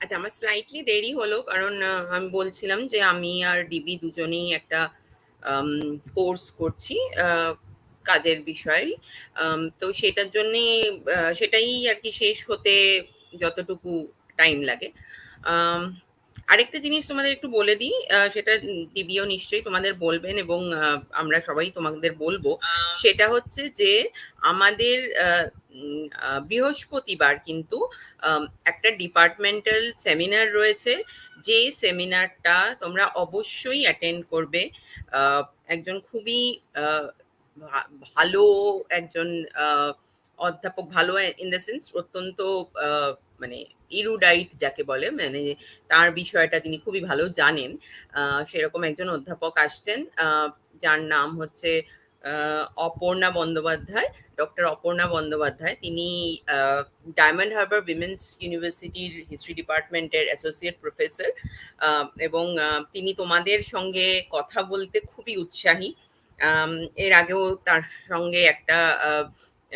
আচ্ছা, আমার স্লাইটলি দেরি হলো কারণ আমি বলছিলাম যে আমি আর ডিবি দুজনেই একটা কোর্স করছি কাজের বিষয়। তো সেটার জন্যে সেটাই আর কি শেষ হতে যতটুকু টাইম লাগে। আম, আরেকটা জিনিস তোমাদের একটু বলে দিই, সেটা দিবিও নিশ্চয়ই তোমাদের বলবেন এবং আমরা সবাই তোমাদের বলবো। সেটা হচ্ছে যে আমাদের বৃহস্পতিবার কিন্তু একটা ডিপার্টমেন্টাল সেমিনার রয়েছে, যে সেমিনারটা তোমরা অবশ্যই অ্যাটেন্ড করবে। আহ, একজন খুবই আহ, ভালো একজন আহ, অধ্যাপক, ভালো ইন দ্য সেন্স অত্যন্ত মানে ইরুডাইট যাকে বলে, মানে তার বিষয়টা তিনি খুবই ভালো জানেন। সেরকম একজন অধ্যাপক আসছেন, যার নাম হচ্ছে অপর্ণা বন্দ্যোপাধ্যায়, ডক্টর অপর্ণা বন্দ্যোপাধ্যায়। তিনি ডায়মন্ড হারবার উইমেন্স ইউনিভার্সিটির হিস্ট্রি ডিপার্টমেন্টের অ্যাসোসিয়েট প্রফেসর, এবং তিনি তোমাদের সঙ্গে কথা বলতে খুবই উৎসাহী। এর আগেও তার সঙ্গে একটা আহ,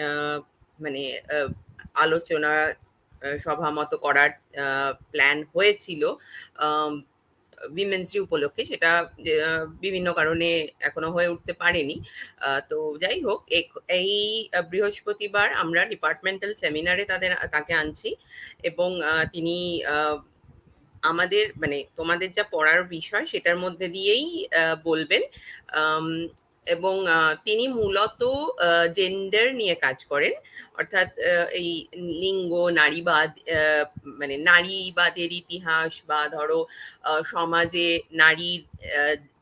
আহ, মানে আহ, আলোচনা সভা মতো করার প্ল্যান হয়েছিল উইমেন্স ডে উপলক্ষে। সেটা বিভিন্ন কারণে এখনো হয়ে উঠতে পারেনি। তো যাই হোক, এই বৃহস্পতিবার আমরা ডিপার্টমেন্টাল সেমিনারে তাকে আনছি, এবং তিনি আমাদের মানে তোমাদের যা পড়ার বিষয় সেটার মধ্যে দিয়েই বলবেন। আম, এবং তিনি মূলত জেন্ডার নিয়ে কাজ করেন, অর্থাৎ এই লিঙ্গ, নারীবাদ, মানে নারীবাদের ইতিহাস, বা ধরো সমাজে নারীর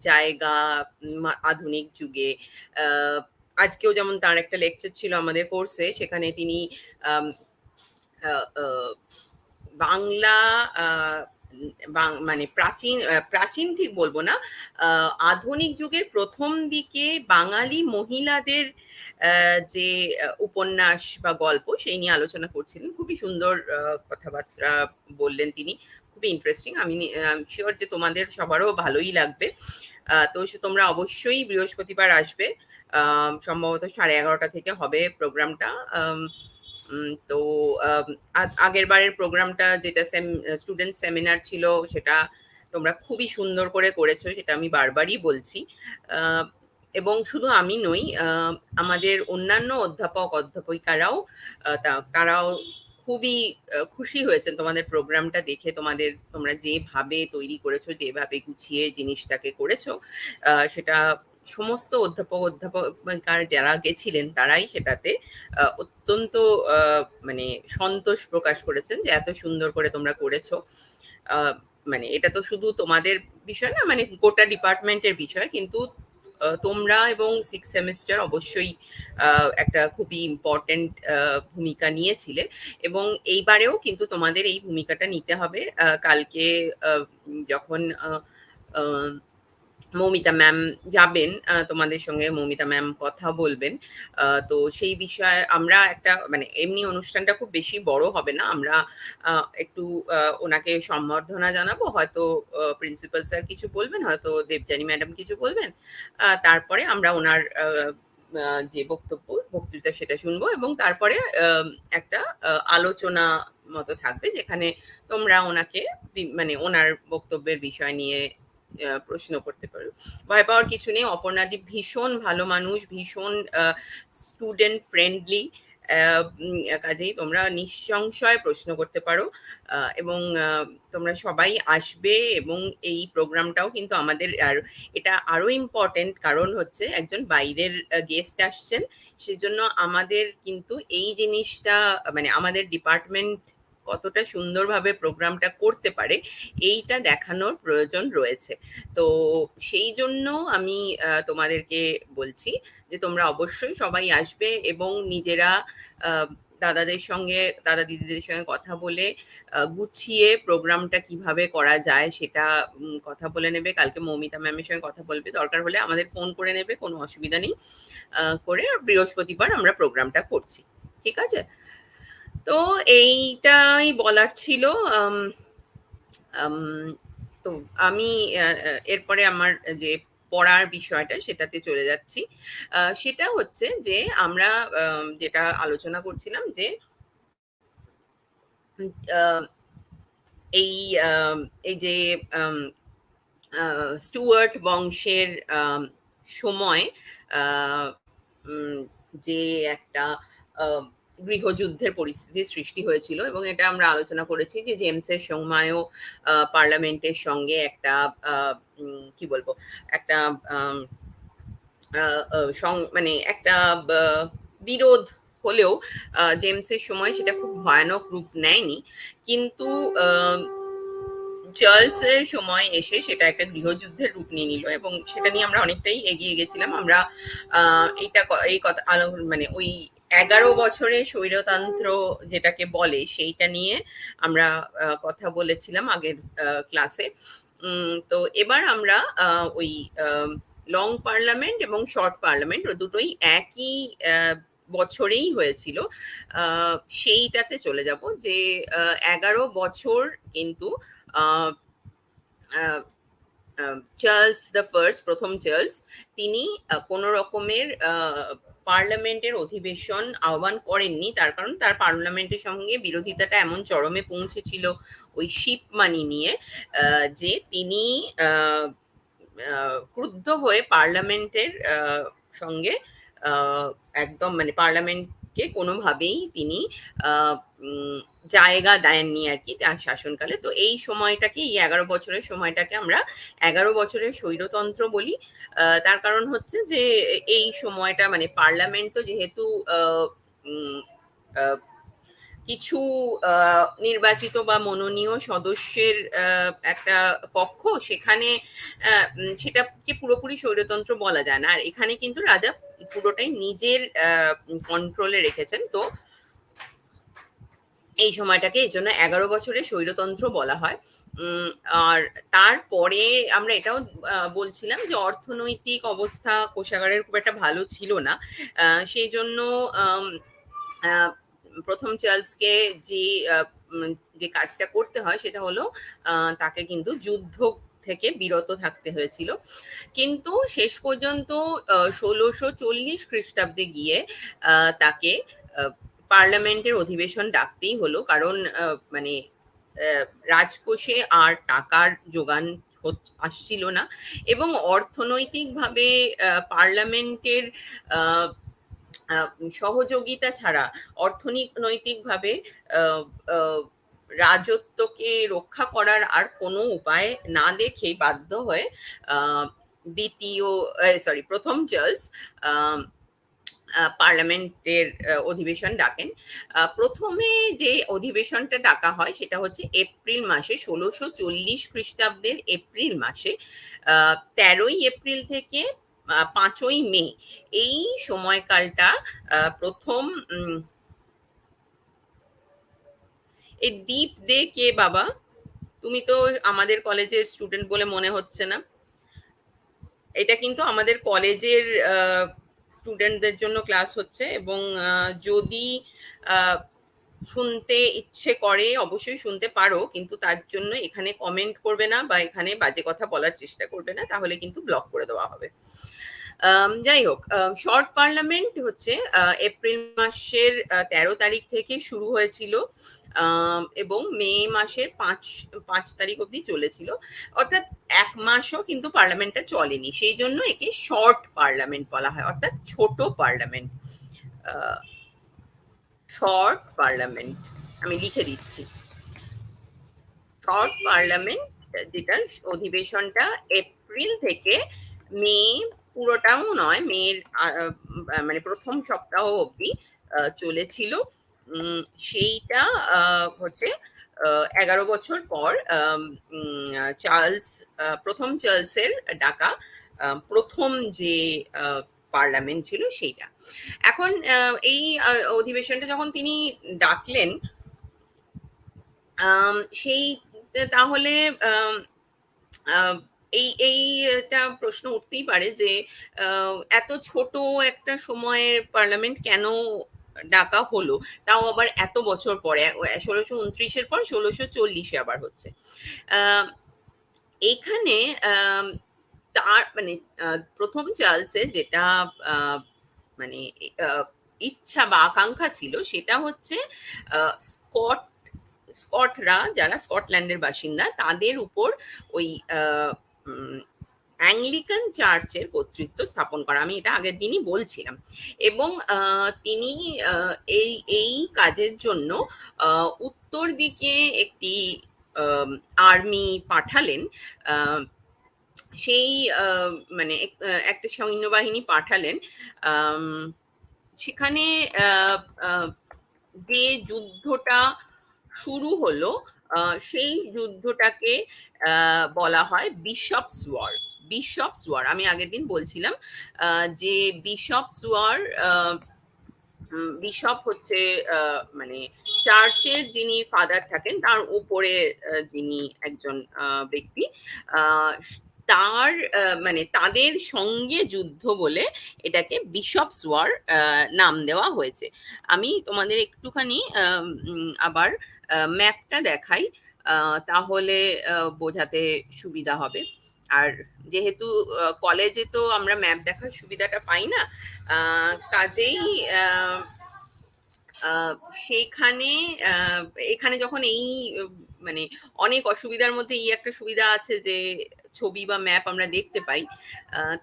জায়গা আধুনিক যুগে। আহ, আজকেও যেমন তার একটা লেকচার ছিল আমাদের কোর্সে, সেখানে তিনি আম, আহ, আহ, বাংলা মানে প্রাচীন প্রাচীন ঠিক বলবো না, আধুনিক যুগের প্রথম দিকে বাঙালি মহিলাদের যে উপন্যাস বা গল্প সেই নিয়ে আলোচনা করছিলেন। খুবই সুন্দর কথাবার্তা বললেন তিনি, খুবই ইন্টারেস্টিং। আমি শিওর যে তোমাদের সবারও ভালোই লাগবে। তো তোমরা অবশ্যই বৃহস্পতিবার আসবে। সম্ভবত 11:30 থেকে হবে প্রোগ্রামটা। তো আগের বারের প্রোগ্রামটা যেটা স্টুডেন্ট সেমিনার ছিল, সেটা তোমরা খুবই সুন্দর করে করেছো, সেটা আমি বারবারই বলছি। আহ, এবং শুধু আমি নই, আমাদের অন্যান্য অধ্যাপক অধ্যাপিকারাও তারাও খুবই খুশি হয়েছেন তোমাদের প্রোগ্রামটা দেখে। তোমরা যেভাবে তৈরি করেছো, যেভাবে গুছিয়ে জিনিসটাকে করেছো, সেটা সমস্ত অধ্যাপক যারা গেছিলেন তারাই সেটাতে অত্যন্ত মানে সন্তোষ প্রকাশ করেছেন যে এত সুন্দর করে তোমরা করেছো। আহ, মানে এটা তো শুধু তোমাদের বিষয় না, মানে গোটা ডিপার্টমেন্টের বিষয়, কিন্তু তোমরা এবং 6 সেমিস্টার অবশ্যই একটা খুবই ইম্পর্টেন্ট ভূমিকা নিয়েছিলে, এবং এইবারেও কিন্তু তোমাদের এই ভূমিকাটা নিতে হবে। কালকে যখন আহ, মৌমিতা ম্যাম যাবেন তোমাদের সঙ্গে, মৌমিতা ম্যাম কথা বলবেন। তো সেই বিষয়ে আমরা একটা মানে এমনি অনুষ্ঠানটা খুব বেশি বড় হবে না, আমরা একটু ওনাকে সম্বর্ধনা জানাবো, হয়তো প্রিন্সিপাল স্যার কিছু বলবেন, হয়তো দেবযানী ম্যাডাম কিছু বলবেন। তারপরে আমরা ওনার যে বক্তৃতা সেটা শুনবো, এবং তারপরে একটা আলোচনা মতো থাকবে, যেখানে তোমরা ওনাকে মানে ওনার বক্তব্যের বিষয় নিয়ে প্রশ্ন করতে পারো। ভয় পাওয়ার কিছু নেই, অপর্ণাদি ভীষণ ভালো মানুষ, ভীষণ স্টুডেন্ট ফ্রেন্ডলি। কাজেই তোমরা নিঃসংশয় প্রশ্ন করতে পারো। এবং তোমরা সবাই আসবে, এবং এই প্রোগ্রামটাও কিন্তু আমাদের আর এটা আরো ইম্পর্টেন্ট, কারণ হচ্ছে একজন বাইরের গেস্ট আসছেন। সেজন্য আমাদের কিন্তু এই জিনিসটা মানে আমাদের ডিপার্টমেন্ট কতটা সুন্দরভাবে প্রোগ্রামটা করতে পারে এইটা দেখানোর প্রয়োজন রয়েছে। তো সেই জন্য আমি তোমাদেরকে বলছি যে তোমরা অবশ্যই সবাই আসবে, এবং নিজেরা আহ, দাদাদের সঙ্গে, দাদা দিদিদের সঙ্গে কথা বলে গুছিয়ে প্রোগ্রামটা কিভাবে করা যায় সেটা কথা বলে নেবে। কালকে মৌমিতা ম্যামের সঙ্গে কথা বলবে, দরকার হলে আমাদের ফোন করে নেবে, কোনো অসুবিধা নেই। করে বৃহস্পতিবার আমরা প্রোগ্রামটা করছি, ঠিক আছে? তো এইটাই বলার ছিল। আম, আম, তো আমি এরপরে আমার যে পড়ার বিষয়টা সেটাতে চলে যাচ্ছি। সেটা হচ্ছে যে আমরা যেটা আলোচনা করছিলাম যে এই এই যে আম, স্টুয়ার্ট বংশের সময় আহ, উম, যে একটা আহ, গৃহযুদ্ধের পরিস্থিতির সৃষ্টি হয়েছিল, এবং এটা আমরা আলোচনা করেছি যে জেমসের সময়ও পার্লামেন্টের সঙ্গে একটা কি বলবো, একটা আম, মানে একটা বিরোধ হলেও জেমসের সময় সেটা খুব ভয়ানক রূপ নেয়নি, কিন্তু আহ, চার্লসের সময় এসে সেটা একটা গৃহযুদ্ধের রূপ নিয়ে নিল, এবং সেটা নিয়ে আমরা অনেকটাই এগিয়ে গেছিলাম। আমরা এই কথা মানে ওই 11 বছরে স্বৈরতন্ত্র যেটাকে বলে সেইটা নিয়ে আমরা কথা বলেছিলাম আগের ক্লাসে। তো এবার আমরা ওই লং পার্লামেন্ট এবং শর্ট পার্লামেন্ট দুটোই একই বছরেই হয়েছিল, সেইটাতে চলে যাব, যে 11 বছর কিন্তু আহ, আহ, চার্লস দ্য ফার্স্ট, প্রথম চার্লস, তিনি কোনো রকমের পার্লামেন্টের অধিবেশন আহ্বান করেননি। তার কারণ তার পার্লামেন্টের সঙ্গে বিরোধিতাটা এমন চরমে পৌঁছেছিল ওই শিপ মানি নিয়ে, যে তিনি ক্রুদ্ধ হয়ে পার্লামেন্টের সঙ্গে আহ, একদম মানে পার্লামেন্টকে কোনোভাবেই তিনি আহ, উম, জায়গা দেননি আর কি তার শাসনকালে। তো এই সময়টাকে, এই 11 বছরের সময়টাকে আমরা 11 বছরের স্বৈরতন্ত্র বলি। তার কারণ হচ্ছে যে এই সময়টা মানে পার্লামেন্ট তো যেহেতু আহ, উম, আহ, কিছু নির্বাচিত বা মনোনীয় সদস্যের একটা কক্ষ, সেখানে সেটাকে পুরোপুরি স্বৈরতন্ত্র বলা যায় না। আর এখানে কিন্তু রাজা পুরোটাই নিজের কন্ট্রোলে রেখেছেন। তো এই সময়টাকে এই জন্য 11 বছরের স্বৈরতন্ত্র বলা হয়। উম, আর তারপরে আমরা এটাও বলছিলাম যে অর্থনৈতিক অবস্থা কোষাগারের খুব একটা ভালো ছিল না। সেই জন্য আম, আহ, প্রথম চার্লসকে যে আহ, যে কাজটা করতে হয় সেটা হলো তাকে কিন্তু যুদ্ধ থেকে বিরত থাকতে হয়েছিল। কিন্তু শেষ পর্যন্ত 1640 খ্রিস্টাব্দে গিয়ে তাকে আহ, পার্লামেন্টের অধিবেশন ডাকতেই হলো, কারণ মানে আহ, রাজকোষে আর টাকার যোগান আসছিল না, এবং অর্থনৈতিকভাবে পার্লামেন্টের আহ, আহ, সহযোগিতা ছাড়া অর্থনৈতিকভাবে আহ, আহ, রাজত্বকে রক্ষা করার আর কোনো উপায় না দেখে বাধ্য হয়ে আহ, দ্বিতীয় সরি প্রথম চার্লস আহ, পার্লামেন্টের অধিবেশন ডাকেন। প্রথমে যে অধিবেশনটা ডাকা হয় সেটা হচ্ছে এপ্রিল মাসে, 1640 খ্রিস্টাব্দের এপ্রিল মাসে, 13ই এপ্রিল থেকে 5ই মে, এই সময়কালটা প্রথম এই দীপ দে কে বাবা? তুমি তো আমাদের কলেজের স্টুডেন্ট বলে মনে হচ্ছে না। এটা কিন্তু আমাদের কলেজের স্টুডেন্টদের জন্য ক্লাস হচ্ছে, এবং যদি আহ, শুনতে ইচ্ছে করে অবশ্যই শুনতে পারো, কিন্তু তার জন্য এখানে কমেন্ট করবে না বা এখানে বাজে কথা বলার চেষ্টা করবে না, তাহলে কিন্তু ব্লক করে দেওয়া হবে। যাই হোক, শর্ট পার্লামেন্ট হচ্ছে এপ্রিল মাসের 13 তারিখ থেকে শুরু হয়েছিল, এবং মে মাসের 5 তারিখ অবধি চলেছিল। অর্থাৎ 1 মাসও কিন্তু পার্লামেন্টটা চলেনি, সেই জন্য একে শর্ট পার্লামেন্ট বলা হয়, অর্থাৎ ছোট পার্লামেন্ট। শর্ট পার্লামেন্ট আমি লিখে দিচ্ছি। শর্ট পার্লামেন্ট, যেটার অধিবেশনটা এপ্রিল থেকে মে, পুরোটাও নয়, মের মানে প্রথম সপ্তাহ অবধি চলেছিল। উম, সেইটা হচ্ছে 11 বছর পর চার্লস, প্রথম চার্লসের ডাকা প্রথম যে পার্লামেন্ট ছিল সেইটা। এখন এই অধিবেশনটা যখন তিনি ডাকলেন, সেই তাহলে আম, আহ, এইটা প্রশ্ন উঠতেই পারে যে এত ছোট একটা সময়ের পার্লামেন্ট কেন ডাকা হলো, তাও আবার এত বছর পরে, 1629-এর পর 1640-এ আবার হচ্ছে। আহ, এখানে তার মানে প্রথম চার্লসের যেটা আহ, মানে আহ, ইচ্ছা বা আকাঙ্ক্ষা ছিল সেটা হচ্ছে স্কট স্কটরা যারা স্কটল্যান্ডের বাসিন্দা তাদের উপর ওই আহ, উম, অ্যাংলিকান চার্চের কর্তৃত্ব স্থাপন করা। আমি এটা আগের দিনই বলছিলাম। এবং তিনি আহ, এই এই কাজের জন্য উত্তর দিকে একটি আর্মি পাঠালেন। আহ, সেই মানে একটা সৈন্যবাহিনী পাঠালেন। আম, সেখানে আহ, আহ, যে যুদ্ধটা শুরু হলো, সেই যুদ্ধটাকে বলা হয় বিশপস ওয়ার। বিশপস ওয়ার আমি আগের দিন বলছিলাম যে বিশপস ওয়ার, বিশপ হচ্ছে মানে চার্চের যিনি ফাদার থাকেন তার উপরে যিনি একজন ব্যক্তি, আহ, তার মানে তাদের সঙ্গে যুদ্ধ বলে এটাকে বিশপস ওয়ার নাম দেওয়া হয়েছে। আমি তোমাদের একটুখানি আবার ম্যাপটা দেখাই, তাহলে বোঝাতে সুবিধা হবে। আর যেহেতু কলেজে তো আমরা ম্যাপ দেখার সুবিধাটা পাই না, কাজেই আহ, আহ, সেইখানে আহ, এখানে যখন এই মানে অনেক অসুবিধার মধ্যে এই একটা সুবিধা আছে যে ছবি বা ম্যাপ আমরা দেখতে পাই,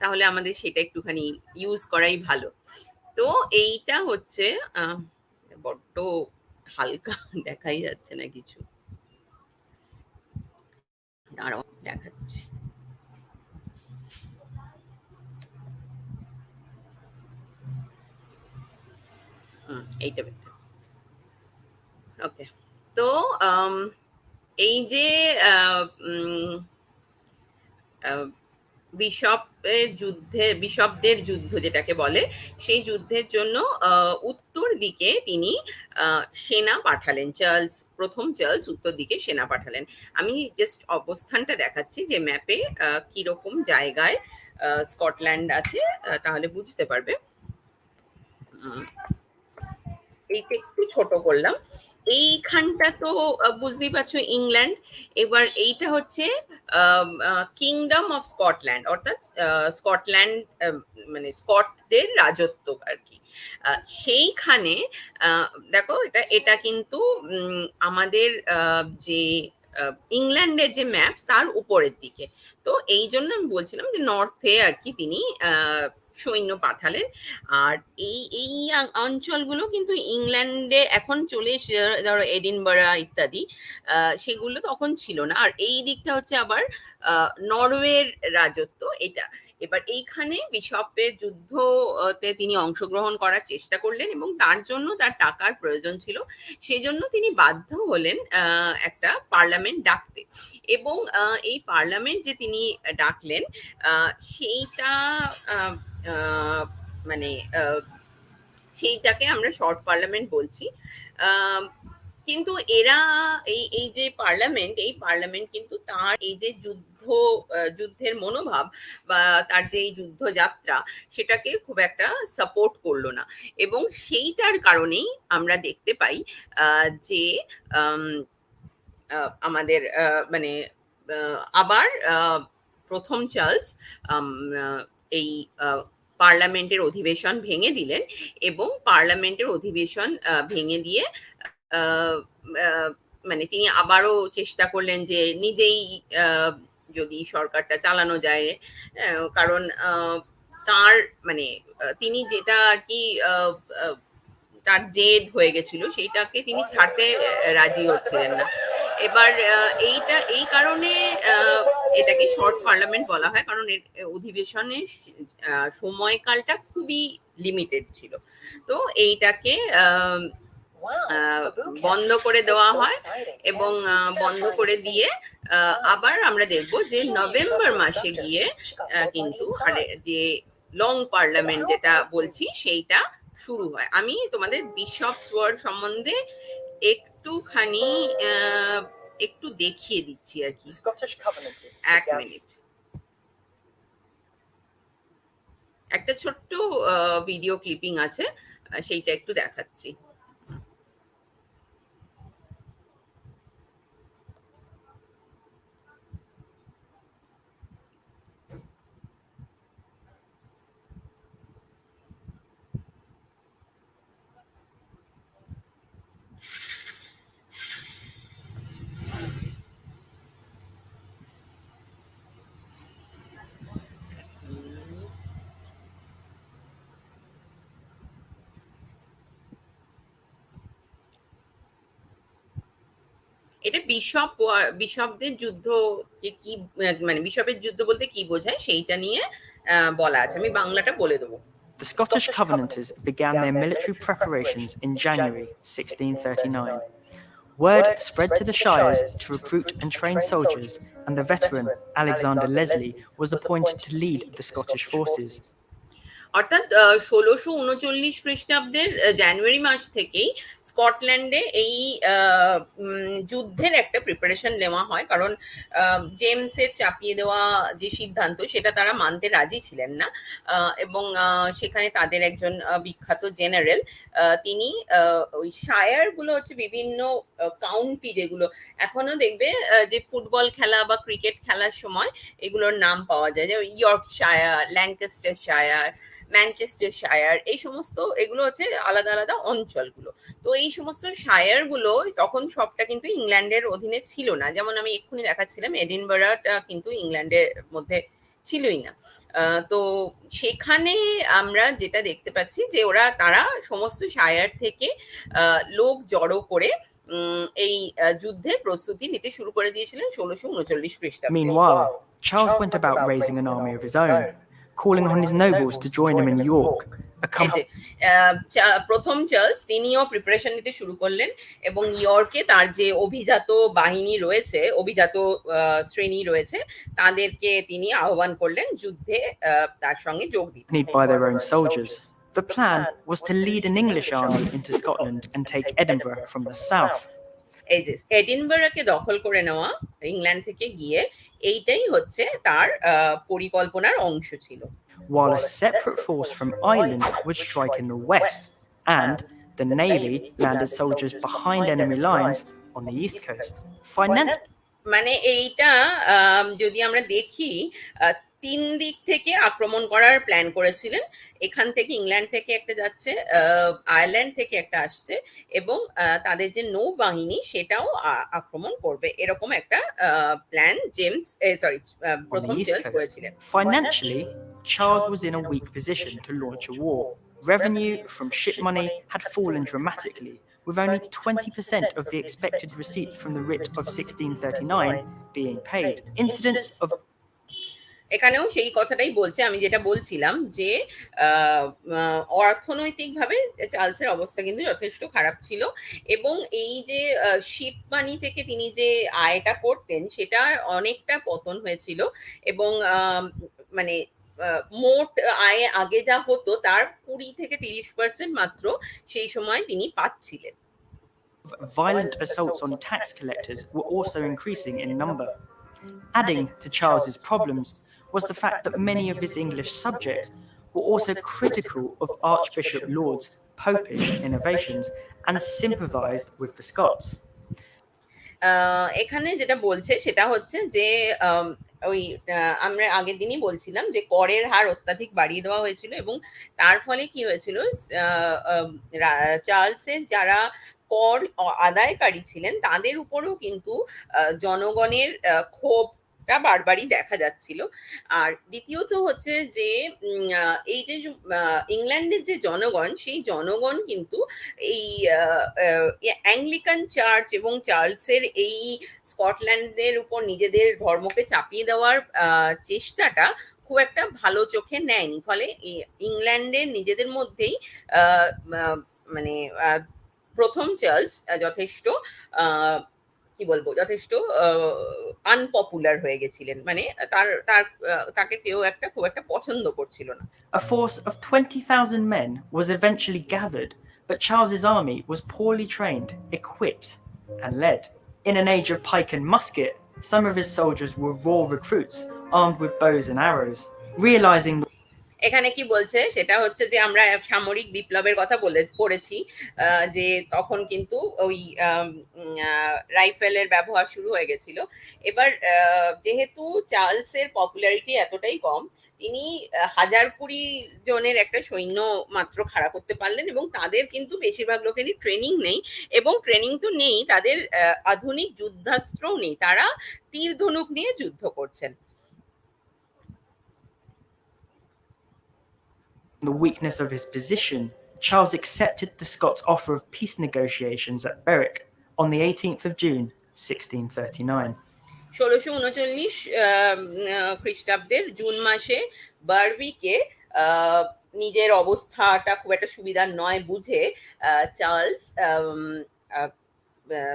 তাহলে আমাদের সেটা একটুখানি ইউজ করাই ভালো। তো এইটা হচ্ছে আহ, বড্ড হালকা দেখাই যাচ্ছে না কিছু, দাঁড়াও দেখাচ্ছি। এইটা ওকে। তো আম, এই যে আহ, উম, আহ, বিশপদের যুদ্ধ যেটাকে বলে, সেই যুদ্ধের জন্য উত্তর দিকে তিনি সেনা পাঠালেন। চার্লস উত্তর দিকে সেনা পাঠালেন। আমি জাস্ট অবস্থানটা দেখাচ্ছি যে ম্যাপে কিরকম জায়গায় স্কটল্যান্ড আছে, তাহলে বুঝতে পারবে। উম, এইটা একটু ছোট করলাম। এইখানটা তো বুঝতেই পারছো ইংল্যান্ড। এবার এইটা হচ্ছে কিংডম অফ স্কটল্যান্ড, অর্থাৎ স্কটল্যান্ড, মানে স্কটদের রাজত্ব আর কি। সেইখানে আহ, দেখো এটা এটা কিন্তু আমাদের যে ইংল্যান্ডের যে ম্যাপ তার উপরের দিকে। তো এই জন্য আমি বলছিলাম যে নর্থে আর কি তিনি সৈন্য পাঠালেন। আর এই অঞ্চলগুলো কিন্তু ইংল্যান্ডে এখন চলে এসে, ধরো এডিনবরা ইত্যাদি, সেগুলো তখন ছিল না। আর এই দিকটা হচ্ছে আবার নরওয়ের রাজত্ব এটা। এবার এইখানে বিশপের যুদ্ধতে তিনি অংশগ্রহণ করার চেষ্টা করলেন এবং তার জন্য তার টাকার প্রয়োজন ছিল। সেই জন্য তিনি বাধ্য হলেন একটা পার্লামেন্ট ডাকতে। এবং এই পার্লামেন্ট যে তিনি ডাকলেন, সেইটা আহ, আহ, মানে আহ, সেইটাকে আমরা শর্ট পার্লামেন্ট বলছি। আম, কিন্তু এরা এই এই যে পার্লামেন্ট, এই পার্লামেন্ট কিন্তু তার এই যে যুদ্ধের মনোভাব বা তার যে এই যুদ্ধযাত্রা, সেটাকে খুব একটা সাপোর্ট করলো না। এবং সেইটার কারণেই আমরা দেখতে পাই যে আম, আমাদের মানে আবার প্রথম চার্লস আম, এই পার্লামেন্টের অধিবেশন ভেঙে দিলেন। এবং পার্লামেন্টের অধিবেশন ভেঙে দিয়ে আহ, আহ, মানে তিনি আবারও চেষ্টা করলেন যে নিজেই আহ, যদি সরকারটা চালানো যায়। কারণ তার মানে তিনি যেটা আর কি আহ, আহ, তার জেদ হয়ে গেছিল সেইটাকে তিনি ছাড়তে রাজি হচ্ছিলেন না। এবার এইটা এই কারণে এটাকে শর্ট পার্লামেন্ট বলা হয়, কারণ এর অধিবেশনের সময়কালটা খুবই লিমিটেড ছিল। তো এইটাকে আহ, বন্ধ করে দেওয়া হয়। এবং বন্ধ করে দিয়ে আবার আমরা দেখব যে নভেম্বর মাসে গিয়ে কিন্তু যে লং পার্লামেন্ট যেটা বলছি সেইটা শুরু হয়। আমি তোমাদের বিশপস ওয়ার সম্বন্ধে একটুখানি একটু দেখিয়ে দিচ্ছি আর কি। এক মিনিট, একটা ছোট্ট ভিডিও ক্লিপিং আছে, সেইটা একটু দেখাচ্ছি। এটা বিশপদের যুদ্ধ কি মানে বিশপের যুদ্ধ বলতে কি বোঝায় সেইটা নিয়ে বলা আছে। আমি বাংলাটা বলে দেবো। The Scottish Covenanters began their military preparations in January 1639. Word spread to the shires to recruit and train soldiers, and the veteran Alexander Leslie was appointed to lead the Scottish forces. অর্থাৎ ১৬৩৯ খ্রিস্টাব্দের জানুয়ারি মাস থেকেই স্কটল্যান্ডে এই যুদ্ধের একটা preparation নেওয়া হয়, কারণ জেমসের চাপিয়ে দেওয়া যে সিদ্ধান্ত সেটা তারা মানতে রাজি ছিলেন না, এবং সেখানে তাদের একজন বিখ্যাত জেনারেল, তিনি ওই শায়ারগুলো হচ্ছে বিভিন্ন কাউন্টি, যেগুলো এখনো দেখবে যে ফুটবল খেলা বা ক্রিকেট খেলার সময় এগুলোর নাম পাওয়া যায়, যে ইয়র্কশায়ার, ল্যাঙ্কাস্টারশায়ার, ম্যানচেস্টারশায়ার, এই সমস্ত এগুলো হচ্ছে আলাদা আলাদা অঞ্চলগুলো। তো এই সমস্ত শায়ারগুলো তখন সবটা কিন্তু ইংল্যান্ডের অধীনে ছিল না। যেমন আমি এক্ষুনি দেখাচ্ছিলাম এডিনবারাটা কিন্তু ইংল্যান্ডের মধ্যে ছিলই না। তো সেখানে আমরা যেটা দেখতে পাচ্ছি যে তারা সমস্ত শায়ার থেকে লোক জড়ো করে এই যুদ্ধের প্রস্তুতি নিতে শুরু করে দিয়েছিলেন ১৬৩৯ খ্রিস্টাব্দে। Meanwhile, Charles went about raising an army of his own, calling on his nobles to join him in York. প্রথম চার্লস তিনিও প্রিপারেশন নিতে শুরু করলেন এবং ইয়র্কে তার যে অভিজাত বাহিনী রয়েছে, অভিজাত শ্রেণী রয়েছে, তাদেরকে তিনি আহ্বান করলেন যুদ্ধে তার সঙ্গে যোগ দিতে। By their own soldiers. The plan was to lead an English army into Scotland and take Edinburgh from the south. এই যে এডিনবারাকে দখল করে নেওয়া ইংল্যান্ড থেকে গিয়ে, এইটাই হচ্ছে তার পরিকল্পনার অংশ ছিল। While a separate force from Ireland would strike in the west, and the navy landed soldiers behind enemy lines on the east coast. মানে এইটা যদি আমরা দেখি, ৩ দিক থেকে আক্রমণ করার প্ল্যান করেছিলেন। এখান থেকে ইংল্যান্ড থেকে একটা যাচ্ছে, আয়ারল্যান্ড থেকে একটা আসছে, এবং তাদের যে নৌবাহিনী সেটাও আক্রমণ করবে, এরকম একটা প্ল্যান প্রথম চার্লস করেছিলেন। Financially, Charles was in a weak position to launch a war. Revenue from ship money had fallen dramatically, with only 20% of the expected receipt from the writ of 1639 being paid. Incidents of এখানেও সেই কথাটাই বলছে, আমি যেটা বলছিলাম যে অর্থনৈতিকভাবে চার্লসের অবস্থা কিন্তু যথেষ্ট খারাপ ছিল, এবং এই যে শিপ মানি থেকে তিনি যে আয়টা করতেন সেটা অনেকটা পতন হয়েছিল, এবং মানে মোট আয় আগে যা হতো তার ২০ থেকে ৩০% মাত্র সেই সময় তিনি পাচ্ছিলেন। Violent assaults on tax collectors were also increasing in number. Adding to Charles's problems was the fact that many of his English subjects were also critical of Archbishop Laud's popish innovations and sympathized with the Scots. এখানে যেটা বলছে সেটা হচ্ছে যে ওই আমরা আগের দিনই বলছিলাম যে করের হার অত্যাধিক বাড়িয়ে দেওয়া হয়েছিল, এবং তার ফলে কি হয়েছিল, চার্লসের যারা কর আদায়কারী ছিলেন তাদের উপরেও কিন্তু জনগণের ক্ষোভটা বারবারই দেখা যাচ্ছিল। আর দ্বিতীয়ত হচ্ছে যে এই যে ইংল্যান্ডের যে জনগণ, সেই জনগণ কিন্তু এই অ্যাংলিকান চার্চ এবং চার্লসের এই স্কটল্যান্ডের উপর নিজেদের ধর্মকে চাপিয়ে দেওয়ার চেষ্টাটা খুব একটা ভালো চোখে নেয়নি। ফলে ইংল্যান্ডের নিজেদের মধ্যেই মানে প্রথম চার্লস যথেষ্ট কি বলবো, যথেষ্ট আনপপুলার হয়ে গেছিলেন, মানে তাকে কেউ খুব একটা পছন্দ করছিল না। A force of 20,000 men was eventually gathered, but Charles's army was poorly trained, equipped, and led. In an age of pike and musket, some of his soldiers were raw recruits, armed with bows and arrows. Realizing এখানে কি বলছে সেটা হচ্ছে যে আমরা সামরিক বিপ্লবের কথা পড়েছি, যে তখন কিন্তু ওই রাইফেলের ব্যবহার শুরু হয়ে গেছিল। এবার যেহেতু চার্লসের পপুলারিটি এতটাই কম, তিনি ১০২০ জনের একটা সৈন্য মাত্র খাড়া করতে পারলেন, এবং তাদের কিন্তু বেশিরভাগ লোকেরই ট্রেনিং নেই, এবং ট্রেনিং তো নেই, তাদের আধুনিক যুদ্ধাস্ত্রও নেই, তারা তীর ধনুক নিয়ে যুদ্ধ করছেন। the weakness of his position, Charles accepted the Scots' offer of peace negotiations at Berwick on the 18th of June, 1639. 1639 খ্রিস্টাব্দের জুন মাসে বারউইকে নিজের অবস্থাটা খুব একটা সুবিধার নয় বুঝে চার্লস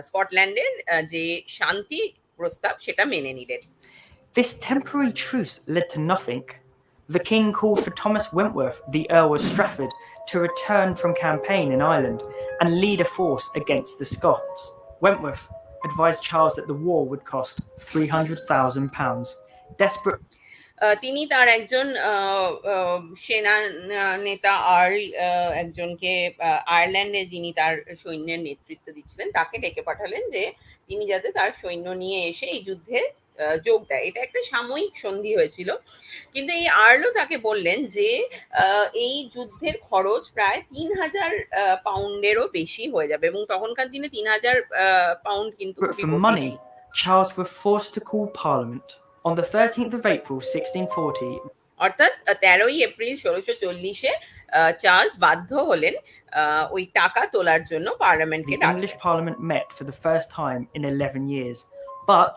স্কটল্যান্ডের যে শান্তি প্রস্তাব সেটা মেনে নিলেন। This temporary truce led to nothing. The king called for Thomas Wentworth, the Earl of Strafford, to return from campaign in Ireland and lead a force against the Scots. Wentworth advised Charles that the war would cost £300,000. Desperate তিনি তার একজন সেনা নেতা একজনকে আয়ারল্যান্ডে যিনি তার সৈন্যের নেতৃত্ব দিচ্ছিলেন তাকে ডেকে পাঠালেন যে তিনি যাতে তার সৈন্য নিয়ে এসে এই যুদ্ধে যোগ দেয়। এটা একটা সাময়িক সন্ধি হয়েছিল, কিন্তু এই আর্লও তাকে বললেন যে এই যুদ্ধের খরচ প্রায় 3000 পাউন্ডেরও বেশি হয়ে যাবে, এবং তখনকার দিনে 3000 পাউন্ড কিন্তু for খুবই money, Charles was forced to call Parliament. On the 13th of April 1640, অর্থাৎ 13ই এপ্রিল 1640-এ চার্লস বাধ্য হলেন ওই টাকা তোলার জন্য পার্লামেন্টকে the ডাকতে। English Parliament met for the first time in 11 years. But,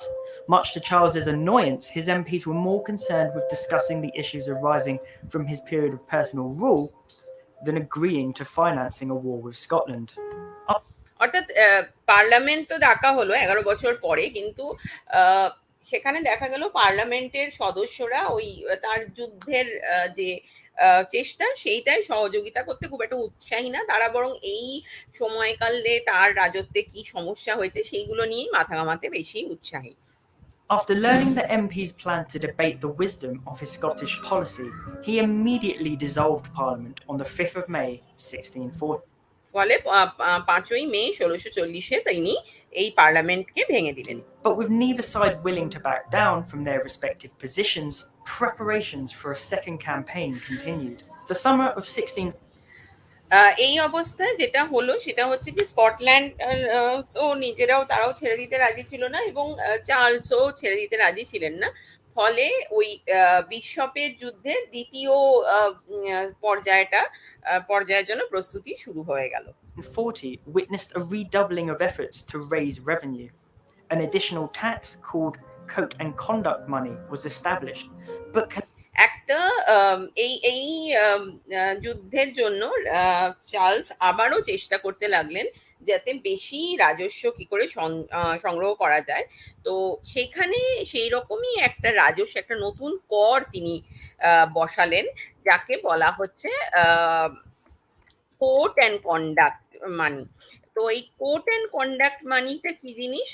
much to Charles's annoyance, his MPs were more concerned with discussing the issues arising from his period of personal rule than agreeing to financing a war with Scotland. অর্থাৎ parliament তো ডাকা হলো 11 বছর পরে, কিন্তু সেখানে দেখা গেল পার্লামেন্টের সদস্যরা ওই তার যুদ্ধের যে চেষ্টা সেইটাই সহযোগিতা করতে খুব একটা উৎসাহী না, তারা বরং এই সময়কালে তার রাজত্বে কি সমস্যা হয়েছে সেইগুলো নিয়েই মাথা ঘামাতে বেশি উৎসাহী। After learning that MPs planned to debate the wisdom of his Scottish policy, he immediately dissolved Parliament on the 5th of May 1640. ফলে 5ই মে 1640-এ তিনি এই পার্লামেন্টকে ভেঙে দিলেন। But with neither side willing to back down from their respective positions, preparations for a second campaign continued. The summer of 16 এই অবস্থায় যেটা হলো সেটা হচ্ছে যে স্কটল্যান্ড তো তারাও ছেড়ে দিতে রাজি ছিল না, এবং চার্লসও ছেড়ে দিতে রাজি ছিলেন না। ফলে ওই বিশপের যুদ্ধের দ্বিতীয় পর্যায়ের জন্য প্রস্তুতি শুরু হয়ে গেল। 40 witnessed a redoubling of efforts to raise revenue. An additional tax called coat and conduct money was established, but একটা এই এই যুদ্ধের জন্য চার্লস আবারও চেষ্টা করতে লাগলেন যাতে বেশি রাজস্ব কি করে সংগ্রহ করা যায়। তো সেখানে সেই রকমই একটা রাজস্ব, একটা নতুন কর তিনি বসালেন, যাকে বলা হচ্ছে কোর্ট অ্যান্ড কন্ডাক্ট মানি। তো এই কোর্ট অ্যান্ড কন্ডাক্ট মানিটা কি জিনিস?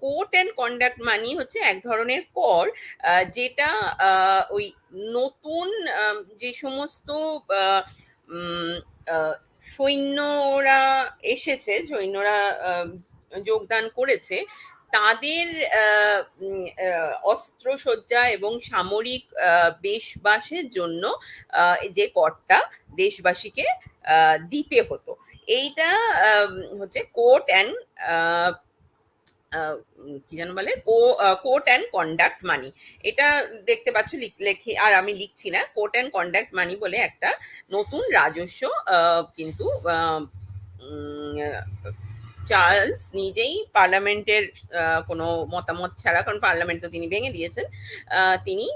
কোর্ট অ্যান্ড কন্ডাক্ট মানি হচ্ছে এক ধরনের কর, যেটা ওই নতুন যে সমস্ত সৈন্যরা এসেছে, সৈন্যরা যোগদান করেছে, তাদের অস্ত্রসজ্জা এবং সামরিক বেশবাসের জন্য যে করটা দেশবাসীকে দিতে হতো, এইটা হচ্ছে কোর্ট অ্যান্ড কি যেন বলে, কোর্ট অ্যান্ড কন্ডাক্ট মানি। এটা দেখতে পাচ্ছ লেখে, আর আমি লিখছি না। কোর্ট অ্যান্ড কন্ডাক্ট মানি বলে একটা নতুন রাজস্ব কিন্তু চার্লস নিজেই পার্লামেন্টের কোনো মতামত ছাড়া, কারণ পার্লামেন্ট তো তিনি ভেঙে দিয়েছেন, তিনি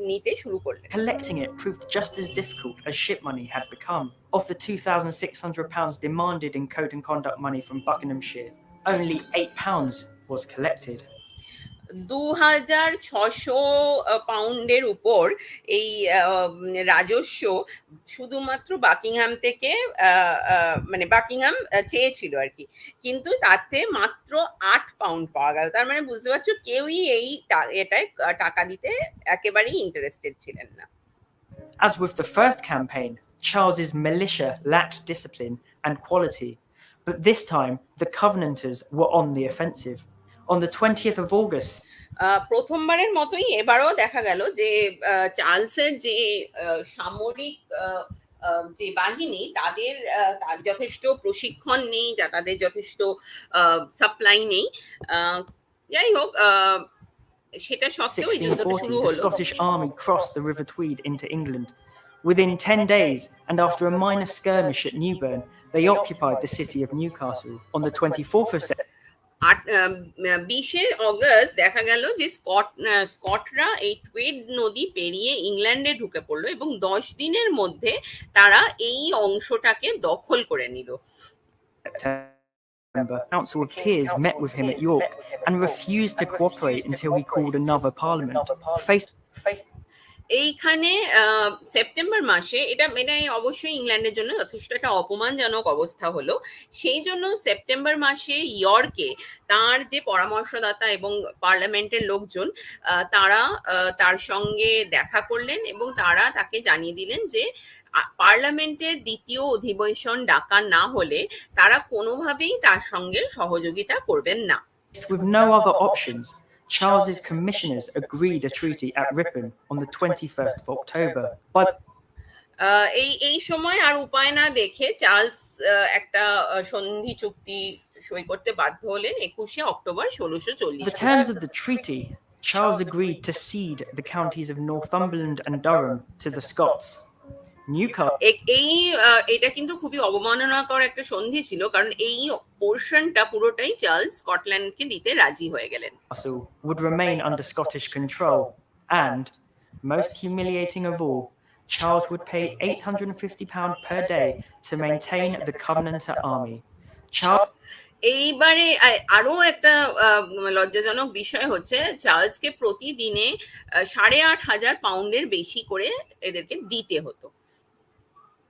নিতে শুরু করলেন। Collecting it proved just as difficult as ship money had become. Of the £2,600 demanded in code and conduct money from Buckinghamshire, only £8 was collected. 2600 পাউন্ডের উপর এই রাজস্ব শুধুমাত্র বাকিংহাম থেকে, মানে বাকিংহাম চেয়েছিল আর কি, কিন্তু তাতে মাত্র 8 পাউন্ড পাওয়া গেল। তার মানে বুঝতে পারছো কেউই এটায় টাকা দিতে একেবারেই ইন্টারেস্টেড ছিলেন না। As with the first campaign, Charles's militia lacked discipline and quality, but this time the Covenanters were on the offensive. On the 20th of August, প্রথমবারের মতোই এবারও দেখা গেল যে চার্লসের যে সামরিক যে বাহিনী, তাদের যথেষ্ট প্রশিক্ষণ নেই, তাদের যথেষ্ট সাপ্লাই নেই। যাই হোক, সেটা সত্ত্বেও এই যুদ্ধটা শুরু 1640, the হলো। Scottish army crossed the River Tweed into England. Within 10 days, and after a minor skirmish at Newburn, they occupied the city of Newcastle. On the 24th of September, 20শে অগস্ট দেখা গেল যে স্কটরা এই টুয়েড নদী পেরিয়ে ইংল্যান্ডে ঢুকে পড়লো এবং 10 দিনের মধ্যে তারা এই অংশটাকে দখল করে নিল। September, the Council of Peers met with him at York and refused to cooperate until he called another parliament. এইখানে সেপ্টেম্বর মাসে এটা মানে অবশ্যই ইংল্যান্ডের জন্য যথেষ্ট একটা অপমানজনক অবস্থা হলো। সেই জন্য সেপ্টেম্বর মাসে ইয়র্কে তার যে পরামর্শদাতা এবং পার্লামেন্টের লোকজন তারা তার সঙ্গে দেখা করলেন এবং তারা তাকে জানিয়ে দিলেন যে পার্লামেন্টের দ্বিতীয় অধিবেশন ডাকা না হলে তারা কোনোভাবেই তার সঙ্গে সহযোগিতা করবেন না। With no other options, Charles's commissioners agreed a treaty at Ripon on the 21st of October. But এই সময় আর উপায় না দেখে চার্লস একটা সন্ধি চুক্তি সই করতে বাধ্য হলেন 21শে October 1640। the terms of the treaty, Charles agreed to cede the counties of Northumberland and Durham to the Scots. এটা কিন্তু খুবই অবমাননাকর একটা সন্ধি ছিল, কারণ এই পোর্শনটা পুরোটাই চার্লস স্কটল্যান্ডকে দিতে রাজি হয়ে গেলেন। Newcastle would remain under Scottish control, and, most humiliating of all, Charles would pay £850 per day to maintain the Covenanter army. এইবারে আরো একটা লজ্জাজনক বিষয় হচ্ছে চার্লসকে প্রতিদিনে 8,500 পাউন্ডের বেশি করে এদেরকে দিতে হতো।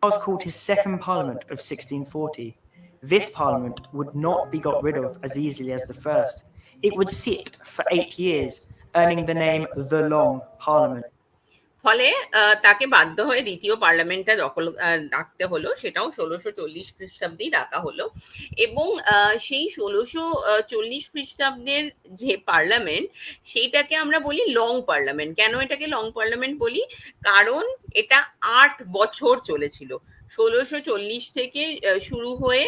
Charles called his second parliament of 1640. This parliament would not be got rid of as easily as the first. It would sit for 8 years, earning the name the Long Parliament. ফলে তাকে বাধ্য হয়ে দ্বিতীয় পার্লামেন্টটা ডাকতে হলো, সেটাও 1640 খ্রিস্টাব্দেই ডাকা হলো। এবং সেই 1640 খ্রিস্টাব্দের যে পার্লামেন্ট, সেইটাকে আমরা বলি লং পার্লামেন্ট। কেন এটাকে লং পার্লামেন্ট বলি? কারণ এটা 8 বছর চলেছিল। 1640 থেকে শুরু হয়ে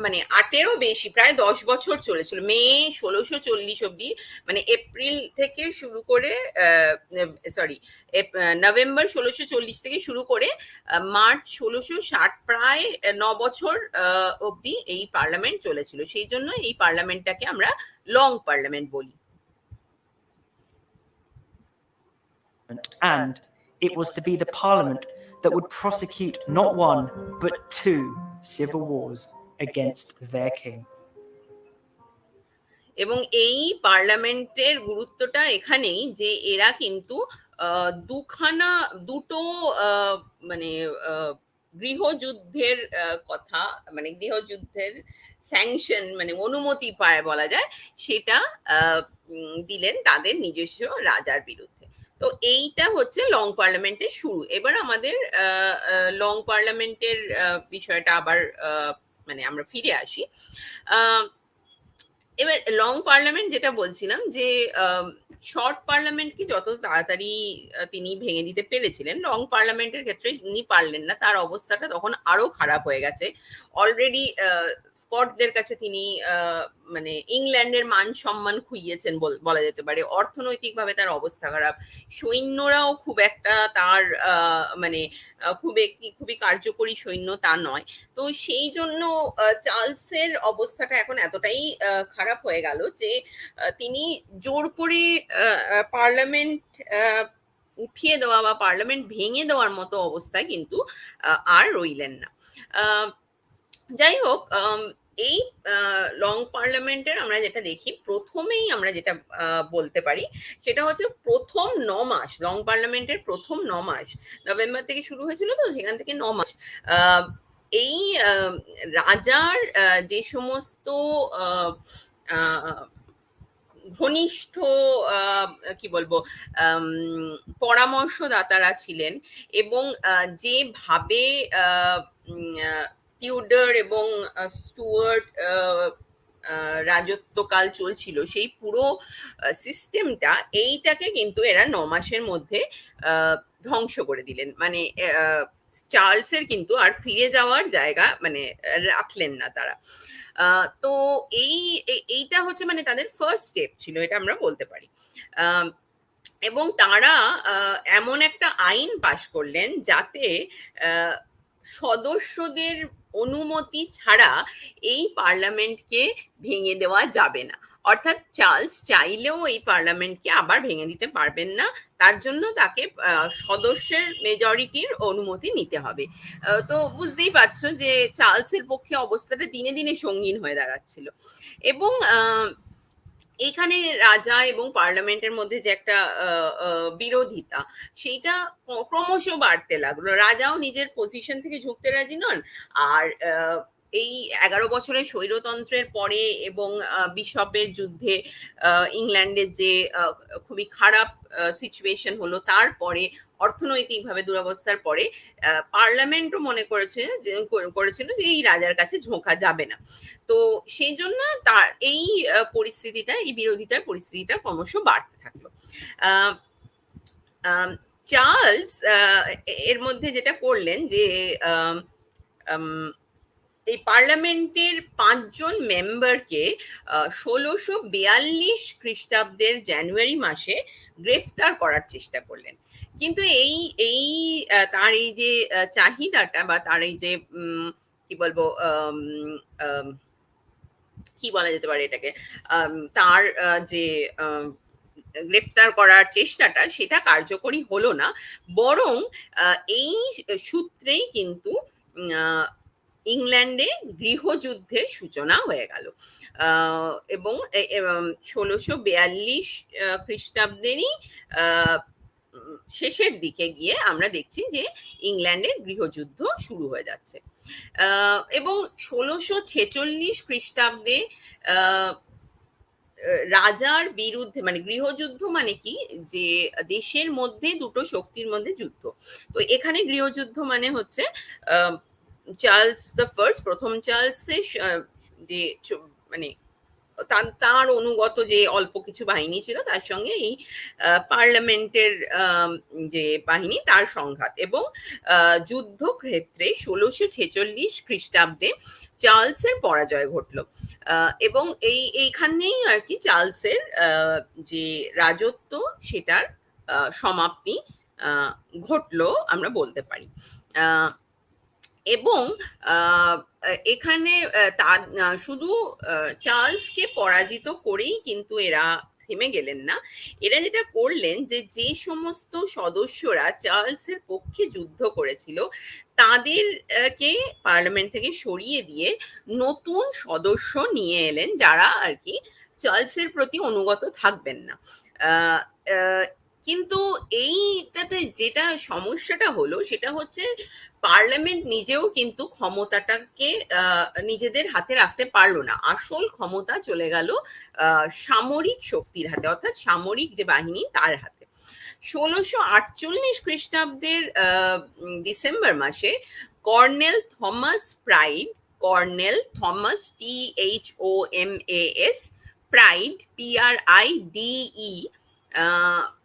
মানে 8-এরও বেশি, প্রায় 10 বছর চলেছিল। মে 1640 অব্দি, মানে এপ্রিল থেকে শুরু করে নভেম্বর 1640 থেকে শুরু করে মার্চ 1660, প্রায় 9 বছর অব্দি এই পার্লামেন্ট চলেছিল। সেই জন্য এই পার্লামেন্টটাকে আমরা লং পার্লামেন্ট বলি। And it was to be the parliament that would prosecute not one but 2 civil wars against their king. এবং এই পার্লামেন্টের গুরুত্বটা এখানেই যে এরা কিন্তু দুটো মানে গৃহযুদ্ধের কথা, মানে গৃহযুদ্ধের স্যাংশন, মানে অনুমতি পায় বলা যায়, সেটা দিলেন তাদের নিজস্ব রাজার বিরুদ্ধে। তো এইটা হচ্ছে লং পার্লামেন্টের শুরু। এবার আমাদের লং পার্লামেন্টের বিষয়টা আবার মানে আমরা ফিরে আসি। এবার লং পার্লামেন্ট যেটা বলছিলাম যে শর্ট পার্লামেন্টকে যত তাড়াতাড়ি তিনি ভেঙে দিতে পেরেছিলেন, লং পার্লামেন্টের ক্ষেত্রে তিনি পারলেন না। তার অবস্থাটা তখন আরো খারাপ হয়ে গেছে। অলরেডি স্কটদের কাছে তিনি মানে ইংল্যান্ডের মান সম্মান খুইয়েছেন বলা যেতে পারে। অর্থনৈতিকভাবে তার অবস্থা খারাপ। সৈন্যরাও খুব একটা তার মানে খুবই কার্যকরী সৈন্য তা নয়। তো সেই জন্য চার্লসের অবস্থাটা এখন এতটাই খারাপ হয়ে গেল যে তিনি জোর করে পার্লামেন্ট উঠিয়ে দেওয়া বা পার্লামেন্ট ভেঙে দেওয়ার মতো অবস্থায় কিন্তু আর রইলেন না। যাই হোক, এই লং পার্লামেন্টের আমরা যেটা দেখি, প্রথমেই আমরা যেটা বলতে পারি সেটা হচ্ছে প্রথম 9 মাস, লং পার্লামেন্টের প্রথম 9 মাস, নভেম্বর থেকে শুরু হয়েছিল, তো সেখান থেকে 9 মাস এই রাজার যে সমস্ত ঘনিষ্ঠ কি বলবো পরামর্শদাতারা ছিলেন এবং যেভাবে টিউডার এবং স্টুয়ার্ট রাজত্বকাল চলছিল, সেই পুরো সিস্টেমটা এইটাকে কিন্তু এরা 9 মাসের মধ্যে ধ্বংস করে দিলেন। মানে চার্লসের কিন্তু আর ফিরে যাওয়ার জায়গা মানে রাখলেন না তারা। তো এইটা হচ্ছে মানে তাদের ফার্স্ট স্টেপ ছিল, এটা আমরা বলতে পারি। এবং তারা এমন একটা আইন পাশ করলেন যাতে সদস্যদের অনুমতি ছাড়া এই পার্লামেন্টকে ভেঙে দেওয়া যাবে না। অর্থাৎ চার্লস চাইলেও এই পার্লামেন্টকে আবার ভেঙে দিতে পারবেন না, তার জন্য তাকে সদস্যের মেজরিটির অনুমতি নিতে হবে। তো বুঝতেই পারছো যে চার্লসের পক্ষে অবস্থাটা দিনে দিনে সঙ্গীন হয়ে দাঁড়াচ্ছিল। এবং এখানে রাজা এবং পার্লামেন্টের মধ্যে যে একটা বিরোধিতা, সেইটা ক্রমশ বাড়তে লাগলো। রাজাও নিজের পজিশন থেকে ঝুঁকতে রাজি নন, আর এই 11 বছরের স্বৈরতন্ত্রের পরে এবং বিশপের যুদ্ধে ইংল্যান্ডের যে খুবই খারাপ সিচুয়েশন হলো, তারপরে অর্থনৈতিকভাবে দুরবস্থার পরে পার্লামেন্টও মনে করেছিল যে এই রাজার কাছে ঝোঁকা যাবে না। তো সেই জন্য তার এই পরিস্থিতিটা, এই বিরোধিতার পরিস্থিতিটা ক্রমশ বাড়তে থাকলো। আহ, আম, চার্লস এর মধ্যে যেটা করলেন যে আম, আম, এই পার্লামেন্টের 5 জন মেম্বারকে 1642 খ্রিস্টাব্দের জানুয়ারি মাসে গ্রেফতার করার চেষ্টা করলেন। কিন্তু এই এই তার এই যে চাহিদাটা বা তার এই যে কি বলবো, কি বলা যেতে পারে এটাকে, তার যে গ্রেফতার করার চেষ্টাটা, সেটা কার্যকরী হলো না। বরং এই সূত্রেই কিন্তু ইংল্যান্ডে গৃহযুদ্ধের সূচনা হয়ে গেল। এবং 1642 খ্রিস্টাব্দেরই শেষের দিকে গিয়ে আমরা দেখছি যে ইংল্যান্ডে গৃহযুদ্ধ শুরু হয়ে যাচ্ছে। এবং 1646 খ্রিস্টাব্দে রাজার বিরুদ্ধে, মানে গৃহযুদ্ধ মানে কি, যে দেশের মধ্যে দুটো শক্তির মধ্যে যুদ্ধ। তো এখানে গৃহযুদ্ধ মানে হচ্ছে চার্লস দ্য ফার্স্ট, প্রথম চার্লসের যে মানে তার অনুগত যে অল্প কিছু বাহিনী ছিল, তার সঙ্গে এই পার্লামেন্টের যে বাহিনী, তার সংঘাত। এবং যুদ্ধক্ষেত্রে 1646 খ্রিস্টাব্দে চার্লসের পরাজয় ঘটলো। এবং এইখানেই আর কি চার্লসের যে রাজত্ব, সেটার সমাপ্তি ঘটলো আমরা বলতে পারি। এবং এখানে তার শুধু চার্লসকে পরাজিত করেই কিন্তু এরা থেমে গেলেন না। এরা যেটা করলেন যে যে সমস্ত সদস্যরা চার্লসের পক্ষে যুদ্ধ করেছিল, তাদেরকে পার্লামেন্ট থেকে সরিয়ে দিয়ে নতুন সদস্য নিয়ে এলেন, যারা আর কি চার্লসের প্রতি অনুগত থাকবেন না। কিন্তু এইটাতে যেটা সমস্যাটা হলো, সেটা হচ্ছে পার্লামেন্ট নিজেও কিন্তু ক্ষমতাটাকে নিজেদের হাতে রাখতে পারলো না। আসল ক্ষমতা চলে গেল সামরিক শক্তির হাতে, অর্থাৎ সামরিক যে বাহিনী, তার হাতে। 1648 খ্রিস্টাব্দের ডিসেম্বর মাসে colonel Thomas THOMAS pride,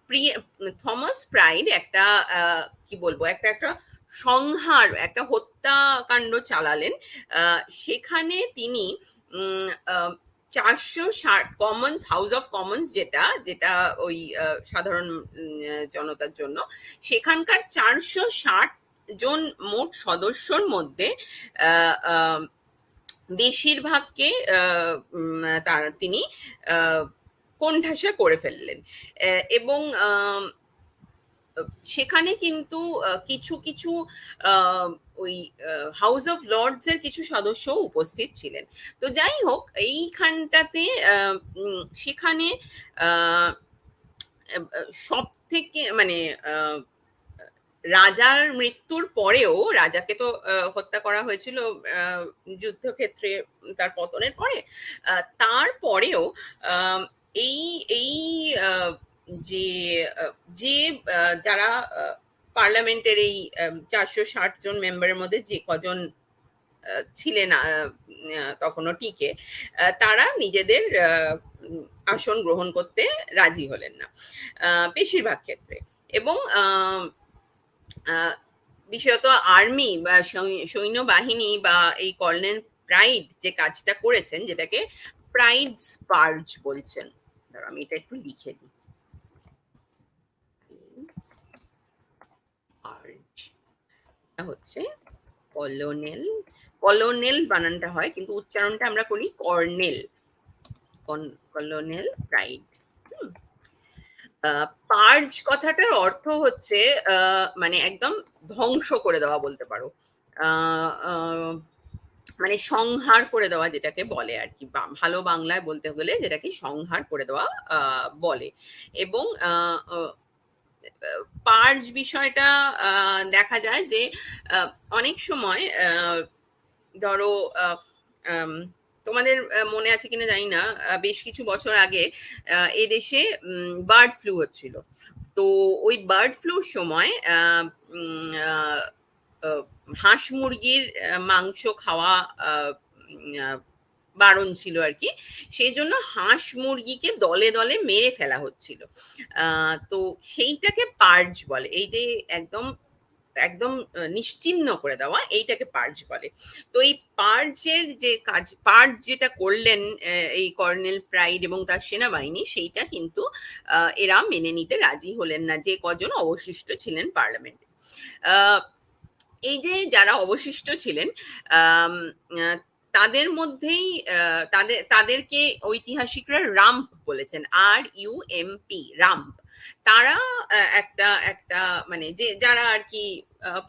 PRIDE, Thomas pride একটা কি বলবো, একটা একটা সংহার, একটা হত্যাকাণ্ড চালালেন। সেখানে তিনি 460 কমন্স, হাউস অফ কমন্স, যেটা যেটা ওই সাধারণ জনতার জন্য, সেখানকার 460 জন মোট সদস্যর মধ্যে বেশিরভাগকে তিনি কোণঠাসা করে ফেললেন। এবং সেখানে কিন্তু কিছু কিছু ওই হাউস অফ লর্ডস এর কিছু সদস্য উপস্থিত ছিলেন। তো যাই হোক, এইখানটাতে সেখানে সব থেকে মানে রাজার মৃত্যুর পরেও, রাজাকে তো হত্যা করা হয়েছিল যুদ্ধক্ষেত্রে তার পতনের পরে, তারপরেও এই এই যে যে যারা পার্লামেন্টের এই 460 জন মেম্বারের মধ্যে যে কজন ছিলেন তখনও টিকে, তারা নিজেদের আসন গ্রহণ করতে রাজি হলেন না বেশিরভাগ ক্ষেত্রে। এবং বিশেষত আর্মি বা সৈন্যবাহিনী বা এই কর্নেল প্রাইড যে কাজটা করেছেন, যেটাকে প্রাইডস পার্জ বলছেন, আমি এটা একটু লিখে দিই। হচ্ছে কলোনেল বানানটা হয়, কিন্তু উচ্চারণটা আমরা করি কর্নেল। Colonel pride. পার্জ কথাটার অর্থ হচ্ছে মানে একদম ধ্বংস করে দেওয়া বলতে পারো। মানে সংহার করে দেওয়া যেটাকে বলে আর কি, ভালো বাংলায় বলতে গেলে যেটাকে সংহার করে দেওয়া বলে। এবং পার্জ বিষয়টা দেখা যায় যে অনেক সময় ধরো তোমাদের মনে আছে কিনা জানি না, বেশ কিছু বছর আগে এদেশে বার্ড ফ্লু হচ্ছিল। তো ওই বার্ড ফ্লুর সময় হাঁস মুরগির মাংস খাওয়া বারণ ছিল আর কি। সেই জন্য হাঁস মুরগিকে দলে দলে মেরে ফেলা হচ্ছিল। তো সেইটাকে পার্জ বলে, এই যে একদম একদম নিশ্চিহ্ন করে দেওয়া, এইটাকে পার্জ বলে। তো এই পার্জের যে কাজ, পার্জ যেটা করলেন এই কর্নেল প্রাইড এবং তার সেনাবাহিনী, সেইটা কিন্তু এরা মেনে নিতে রাজি হলেন না, যে কজন অবশিষ্ট ছিলেন পার্লামেন্টে। এই যে যারা অবশিষ্ট ছিলেন আম, আহ, তাদের মধ্যেই তাদেরকে ঐতিহাসিকরা রাম্প বলেছেন, RUMP, রাম্প। তারা একটা একটা মানে যে যারা আর কি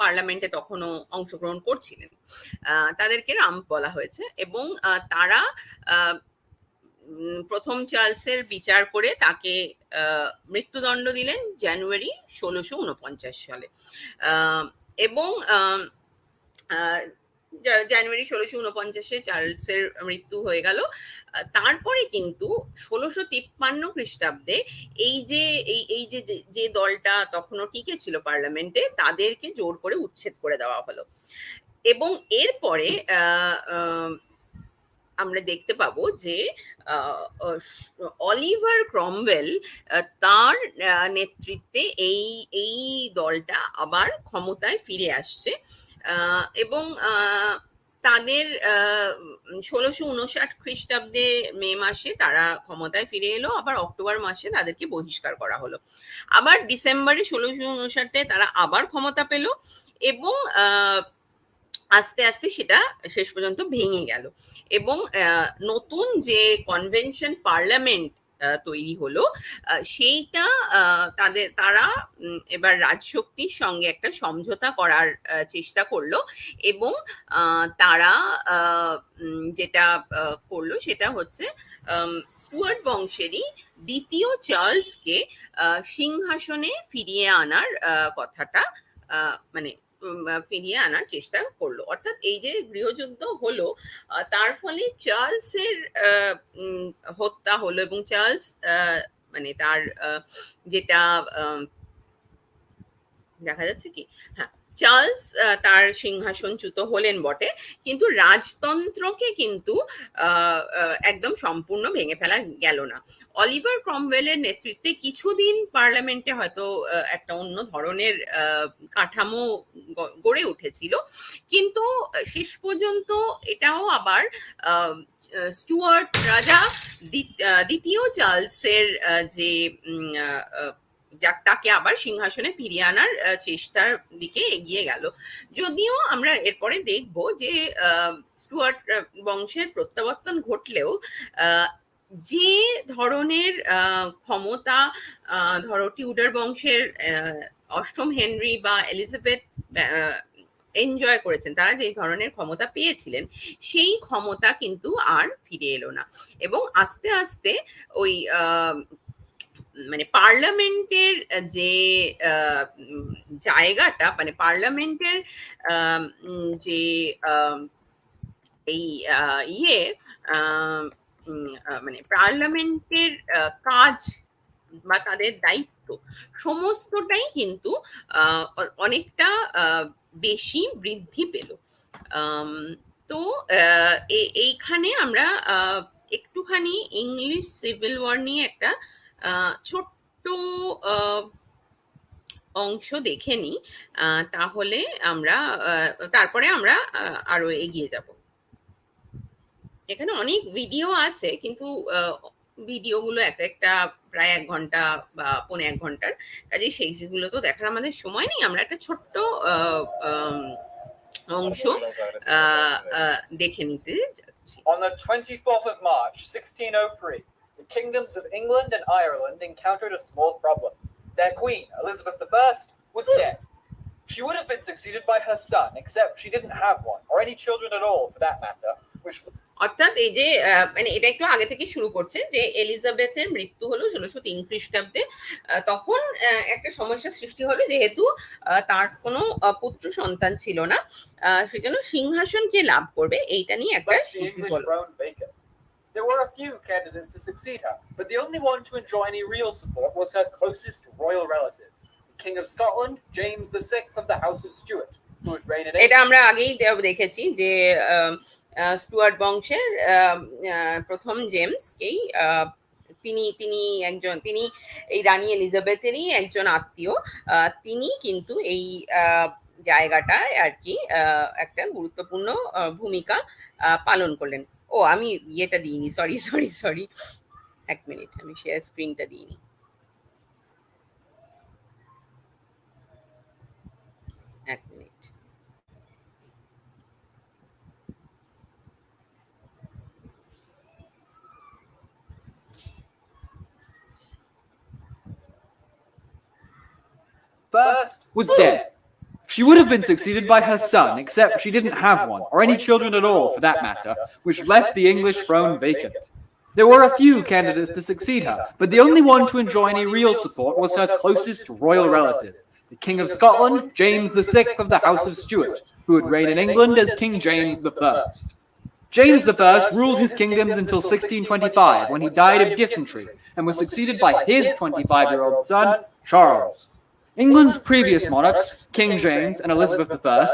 পার্লামেন্টে তখনও অংশগ্রহণ করছিলেন, তাদেরকে রাম্প বলা হয়েছে। এবং তারা আহ, প্রথম চার্লসের বিচার করে তাকে মৃত্যুদণ্ড দিলেন জানুয়ারি 1649 সালে। এবং জানুয়ারি 1649 চার্লসের মৃত্যু হয়ে গেল। তারপরে কিন্তু 1653 খ্রিস্টাব্দে এই যে এই যে যে দলটা তখনও টিকে ছিল পার্লামেন্টে, তাদেরকে জোর করে উচ্ছেদ করে দেওয়া হলো। এবং এরপরে আমরা দেখতে পাবো যে অলিভার ক্রমওয়েল তার নেতৃত্বে এই এই দলটা আবার ক্ষমতায় ফিরে আসছে। এবং তাদের 1659 খ্রিস্টাব্দে মে মাসে তারা ক্ষমতায় ফিরে এলো, আবার অক্টোবর মাসে তাদেরকে বহিষ্কার করা হলো। আবার ডিসেম্বরে 1659 তারা আবার ক্ষমতা পেল। এবং আস্তে আস্তে সেটা শেষ পর্যন্ত ভেঙে গেল। এবং নতুন যে কনভেনশন পার্লামেন্ট তৈরি হলো, সেইটা তারা এবার রাজশক্তির সঙ্গে একটা সমঝোতা করার চেষ্টা করলো। এবং তারা যেটা করলো সেটা হচ্ছে স্টুয়ার্ট বংশেরই দ্বিতীয় চার্লসকে সিংহাসনে ফিরিয়ে আনার কথাটা মানে ফিরিয়ে আনার চেষ্টা করলো। অর্থাৎ এই যে গৃহযুদ্ধ হলো, তার ফলে চার্লসের হত্যা হলো, এবং চার্লস মানে তার যেটা দেখা যাচ্ছে কি, হ্যাঁ, চার্লস তার সিংহাসনচ্যুত হলেন বটে, কিন্তু রাজতন্ত্রকে কিন্তু একদম সম্পূর্ণ ভেঙে ফেলা গেল না। অলিভার ক্রমওয়েলের নেতৃত্বে কিছুদিন পার্লামেন্টে হয়তো একটা অন্য ধরনের কাঠামো গড়ে উঠেছিল, কিন্তু শেষ পর্যন্ত এটাও আবার স্টুয়ার্ট রাজা দ্বিতীয় চার্লসের যে তাকে আবার সিংহাসনে ফিরিয়ে আনার চেষ্টার দিকে এগিয়ে গেল। যদিও আমরা এরপরে দেখব যে স্টুয়ার্ট বংশের প্রত্যাবর্তন ঘটলেও যে ধরনের ক্ষমতা ধরো টিউডার বংশের অষ্টম হেনরি বা এলিজাবেথ এনজয় করেছেন, তারা যে ধরনের ক্ষমতা পেয়েছিলেন, সেই ক্ষমতা কিন্তু আর ফিরে এলো না। এবং আস্তে আস্তে ওই মানে পার্লামেন্টের যে জায়গাটা, মানে পার্লামেন্টের যে এই ইয়ে মানে পার্লামেন্টের কাজ বা তাদের দায়িত্ব সমস্তটাই কিন্তু অনেকটা বেশি বৃদ্ধি পেল। তো এইখানে আমরা একটুখানি ইংলিশ সিভিল ওয়ার নিয়ে একটা ছোট্ট অংশ দেখে নিই, তাহলে আমরা তারপরে আমরা আরো এগিয়ে যাব। এখানে অনেক ভিডিও আছে, কিন্তু ভিডিওগুলো এক একটা প্রায় 1 ঘন্টা বা 1.25 ঘন্টার, কাজে সেইগুলো তো দেখার আমাদের সময় নেই। আমরা একটা ছোট্ট অংশ দেখে নিতে যাচ্ছি। On the 24th of March, 1603, the kingdoms of England and Ireland encountered a small problem. Their queen, Elizabeth I, was dead. She would have been succeeded by her son, except she didn't have one, or any children at all for that matter, which অর্থাৎ এই যে মানে এটা একটু আগে থেকে শুরু করছে যে এলিজাবেথের মৃত্যু হলো 1603 খ্রিস্টাব্দে। তখন একটা সমস্যার সৃষ্টি হলো, যেহেতু তার কোনো পুত্র সন্তান ছিল না, সেজন্য সিংহাসন কে লাভ করবে এইটা নিয়ে একটা left the শিশু English হলো। throne vacant. There were a few candidates to succeed her, but the only one to enjoy any real support was her closest royal relative, the King of Scotland, James VI of the House of Stuart, who would reign in এটা আমরা আগেই দেখেছি যে Stewart বংশের প্রথম জেমসকেই তিনি একজন, তিনি এই রানী এলিজাবেথেরই একজন আত্মীয়। তিনি কিন্তু এই জায়গাটায় আর কি একটা গুরুত্বপূর্ণ ভূমিকা পালন করলেন। ও আমি ইয়েটা দিইনি, সরি, এক মিনিট, আমি শেয়ার স্ক্রিনটা দিইনি। এক minute. first was dead. She would have been succeeded by her son, except she didn't have one, or any children at all for that matter, which left the English throne vacant. There were a few candidates to succeed her, but the only one to enjoy any real support was her closest royal relative, the King of Scotland, James VI of the House of Stuart, who would reign in England as King James I. James I ruled his kingdoms until 1625, when he died of dysentery and was succeeded by his 25-year-old son, Charles. England's previous monarchs, King James and Elizabeth I,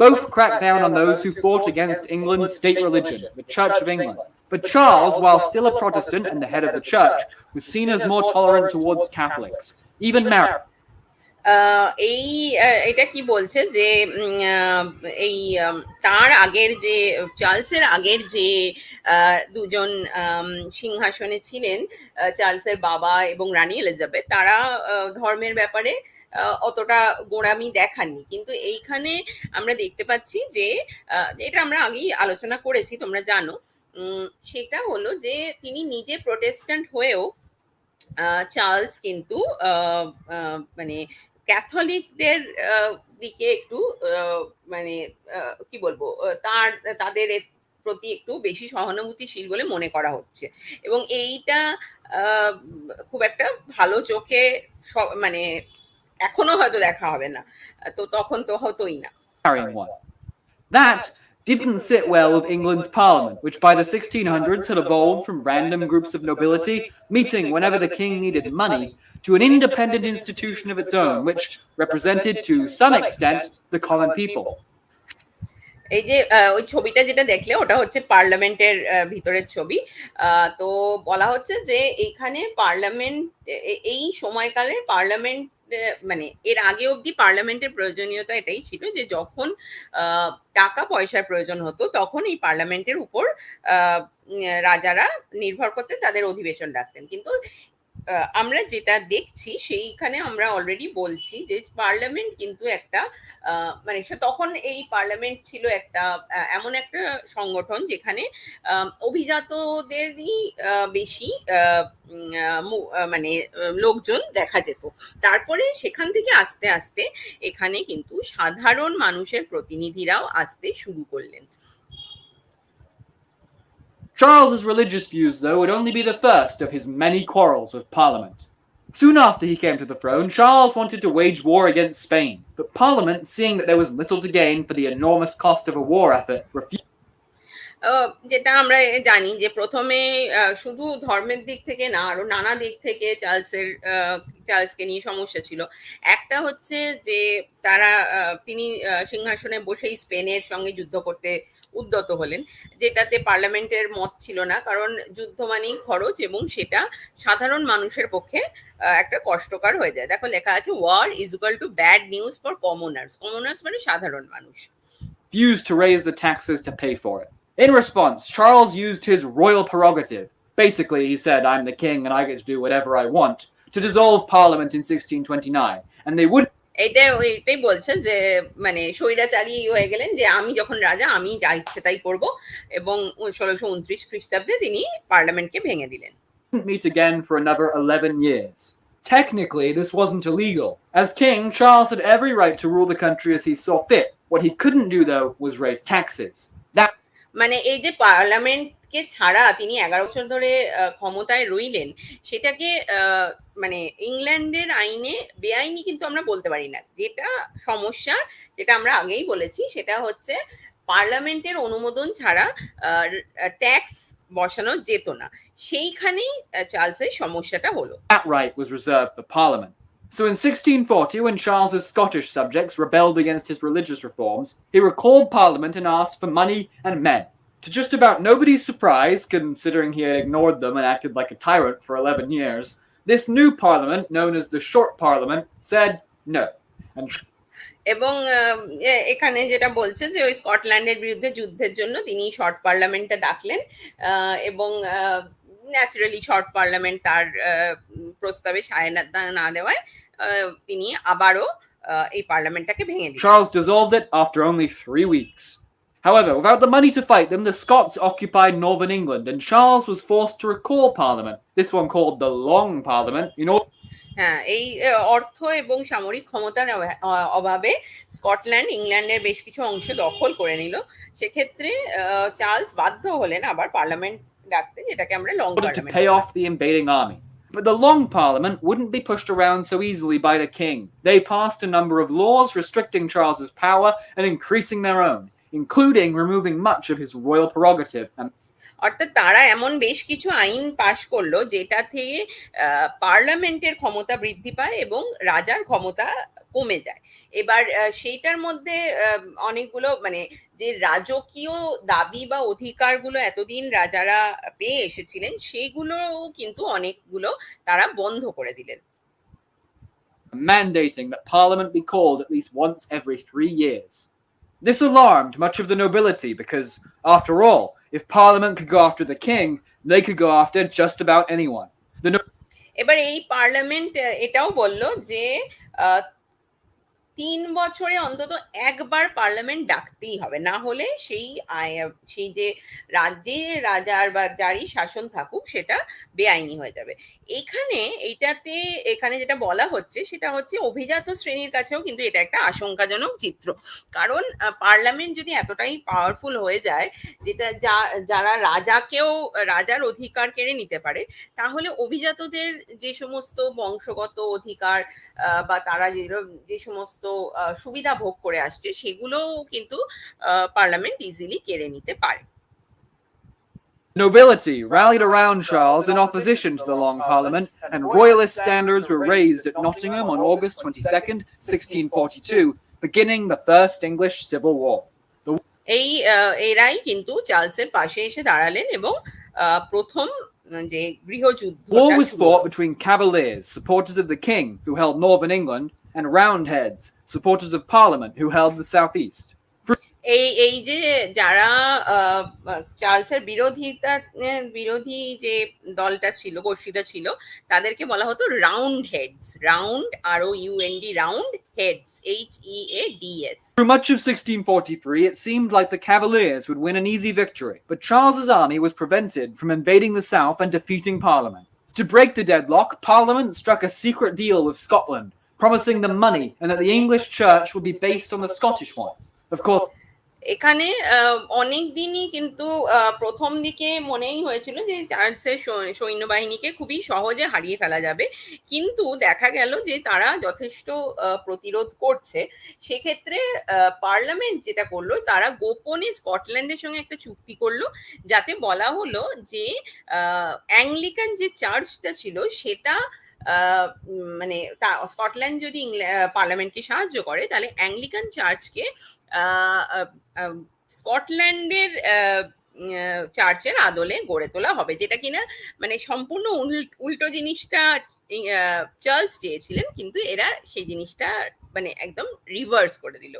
both cracked down on those who fought against England's state religion, the Church of England. But Charles, while still a Protestant and the head of the church, was seen as more tolerant towards Catholics, even married. এই এটা কি বলছে যে এই তার আগের যে চার্লসের আগের যে দুজন সিংহাসনে ছিলেন, চার্লসের বাবা এবং রানী এলিজাবেথ, তারা ধর্মের ব্যাপারে অতটা গোঁড়ামি দেখাননি। কিন্তু এইখানে আমরা দেখতে পাচ্ছি যে এটা আমরা আগেই আলোচনা করেছি, তোমরা জানো, সেটা হলো যে তিনি নিজে প্রোটেস্ট্যান্ট হয়েও চার্লস কিন্তু মানে ক্যাথলিকদের দিকে একটু মানে কি বলবো, তাদের প্রতি একটু বেশি সহানুভূতিশীল বলে মনে করা হচ্ছে, এবং এইটা খুব একটা ভালো চোখে মানে এখনো হয়তো দেখা হবে না, তো তখন তো হতোই না। That didn't sit well with England's parliament, which by the 1600s had evolved from random groups of nobility meeting whenever the king needed money to an independent institution of its own, which represented to some extent the common people. এই যে ওই ছবিটা যেটা দেখলে ওটা হচ্ছে পার্লামেন্টের ভিতরের ছবি। তো বলা হচ্ছে যে এইখানে পার্লামেন্ট, এই সময়কালে পার্লামেন্ট মানে এর আগে অবধি পার্লামেন্টের প্রয়োজনীয়তা এটাই ছিল যে যখন টাকা পয়সার প্রয়োজন হতো তখন এই পার্লামেন্টের উপর রাজারা নির্ভর করতেন, তাদের অধিবেশন ডাকতেন। কিন্তু আমরা যেটা দেখছি সেইখানে আমরা অলরেডি বলছি যে পার্লামেন্ট কিন্তু একটা মানে তখন এই পার্লামেন্ট ছিল একটা এমন একটা সংগঠন যেখানে অভিজাতদেরই বেশি মানে লোকজন দেখা যেত। তারপরে সেখান থেকে আস্তে আস্তে এখানে কিন্তু সাধারণ মানুষের প্রতিনিধিরাও আসতে শুরু করলেন। Charles's religious views, though, would only be the first of his many quarrels with Parliament. Soon after he came to the throne, Charles wanted to wage war against Spain, but Parliament, seeing that there was little to gain for the enormous cost of a war effort, refused. যেটা আমরা জানি যে প্রথমে শুধু ধর্মের দিক থেকে না, আরো নানা দিক থেকে চার্লসকে নিয়ে সমস্যা ছিল। একটা হচ্ছে যে তিনি সিংহাসনে বসেই স্পেনের সঙ্গে যুদ্ধ করতে উদ্যত হলেন, যেটাতে পার্লামেন্টের মত ছিল না, কারণ যুদ্ধ মানেই খরচ এবং সেটা সাধারণ মানুষের পক্ষে একটা কষ্টকর হয়ে যায়। দেখো লেখা আছে war is equal to bad news for commoners. Commoners মানে সাধারণ মানুষ। Refused to raise the taxes to pay for it. In response, Charles used his royal prerogative. Basically, he said, I'm the king and I get to do whatever I want, to dissolve Parliament in 1629, and they would এটাই বলছে যে মানে স্বৈরাচারী হয়ে গেলেন, যে আমি যখন রাজা আমি যা ইচ্ছে তাই করব, এবং 1629 খ্রিস্টাব্দে তিনি পার্লামেন্টকে ভেঙে দিলেন। Didn't meet again for another 11 years. Technically, this wasn't illegal. As king, Charles had every right to rule the country as he saw fit. What he couldn't do, though, was raise taxes. That মানে এই যে পার্লামেন্টকে ছাড়া তিনি 11 বছর ধরে ক্ষমতায় রইলেন, সেটাকে মানে ইংল্যান্ডের আইনে বেআইনি কিন্তু আমরা বলতে পারি না। যেটা সমস্যা, যেটা আমরা আগেই বলেছি, সেটা হচ্ছে পার্লামেন্টের অনুমোদন ছাড়া ট্যাক্স বসানো যেত না। সেইখানেই চার্লসের সমস্যাটা হলো। that right was reserved for Parliament. So in 1640, when Charles's Scottish subjects rebelled against his religious reforms, he recalled Parliament and asked for money and men. To just about nobody's surprise, considering he had ignored them and acted like a tyrant for 11 years, this new Parliament, known as the Short Parliament, said no. And এবং এখানে যেটা বলছে যে ওই স্কটল্যান্ডের বিরুদ্ধে যুদ্ধের জন্য তিনি শর্ট পার্লামেন্টটা ডাকলেন, এবং ন্যাচারালি শর্ট পার্লামেন্ট তার প্রস্তাবে সায় না দেওয়ায় তিনি আবারও এই পার্লামেন্টটাকে ভেঙে দিলেন। Charles dissolved it after only 3 weeks. However, without the money to fight them, the Scots occupied northern England, and Charles was forced to recall Parliament, this one called the Long Parliament, in order হ্যাঁ, এই অর্থ এবং সামরিক ক্ষমতার অভাবে Scotland ইংল্যান্ডের বেশ কিছু অংশ দখল করে নিল। সেক্ষেত্রে চার্লস বাধ্য হলেন আবার পার্লামেন্ট ডাকতে, যেটাকে আমরা লং to পার্লামেন্ট pay বলি। off the invading army. But the Long Parliament wouldn't be pushed around so easily by the king. They passed a number of laws restricting Charles's power and increasing their own, including removing much of his royal prerogative. And অর্থাৎ তারা এমন বেশ কিছু আইন পাশ করলো যেটা থেকে পার্লামেন্টের ক্ষমতা বৃদ্ধি পায় এবং রাজার ক্ষমতা কমে যায়। এবার সেইটার মধ্যে অনেকগুলো মানে যে রাজকীয় দাবি বা অধিকারগুলো এতদিন রাজারা পেয়ে এসেছিলেন, সেইগুলোও কিন্তু অনেকগুলো তারা বন্ধ করে দিলেন। mandating that Parliament be called at least once every 3 years. This alarmed much of the nobility because, after all, if Parliament could go after the king, they could go after just about anyone. এবার এই parliament এটাও বলল যে 3 বছরে অন্তত একবার parliament ডাকতেই হবে, না হলে সেই যে রাজ্যে রাজার বা যারই শাসন থাকুক সেটা বেআইনি হয়ে যাবে। এখানে যেটা বলা হচ্ছে সেটা হচ্ছে অভিজাত শ্রেণীর কাছেও কিন্তু এটা একটা আশঙ্কাজনক চিত্র। কারণ পার্লামেন্ট যদি এতটাই পাওয়ারফুল হয়ে যায়, যেটা যারা রাজার অধিকার কেড়ে নিতে পারে, তাহলে অভিজাতদের যে সমস্ত বংশগত অধিকার বা তারা যে সমস্ত সুবিধা ভোগ করে আসছে, সেগুলোও কিন্তু পার্লামেন্ট ইজিলি কেড়ে নিতে পারে। Nobility rallied around Charles in opposition to the Long Parliament, and royalist standards were raised at Nottingham on August 22nd, 1642, beginning the First English Civil War. এরাই কিন্তু চার্লসের পাশে এসে দাঁড়ালেন এবং প্রথম যে গৃহযুদ্ধ War was fought between Cavaliers, supporters of the king, who held northern England, and Roundheads, supporters of Parliament, who held the southeast. এই যে যারা চার্লসের বিরোধী যে দলটা ছিল, গোষ্ঠীটা ছিল, তাদেরকে বলা হতো round heads. Round, ROUND, round heads, HEADS। Through much of 1643, it seemed like the Cavaliers would win an easy victory, but Charles's army was prevented from invading the south and defeating Parliament. To break the deadlock, Parliament struck a secret deal with Scotland, promising them money and that the English church would be based on the Scottish one. Of course, এখানে অনেক দিনই কিন্তু প্রথম দিকে মনেই হয়েছিল যে চার্লসের সৈন্যবাহিনীকে খুবই সহজে হারিয়ে ফেলা যাবে, কিন্তু দেখা গেল যে তারা যথেষ্ট প্রতিরোধ করছে। সেক্ষেত্রে পার্লামেন্ট যেটা করলো, তারা গোপনে স্কটল্যান্ডের সঙ্গে একটা চুক্তি করলো, যাতে বলা হলো যে অ্যাংলিকান যে চার্চটা ছিল সেটা মানে স্কটল্যান্ড যদি পার্লামেন্টকে সাহায্য করে, তাহলে অ্যাংলিকান চার্চকে স্কটল্যান্ডের চার্চের আদলে গড়ে তোলা হবে, যেটা কিনা মানে সম্পূর্ণ উল্টো জিনিসটা চার্লস চেয়েছিলেন, কিন্তু এরা সেই জিনিসটা মানে একদম রিভার্স করে দিল।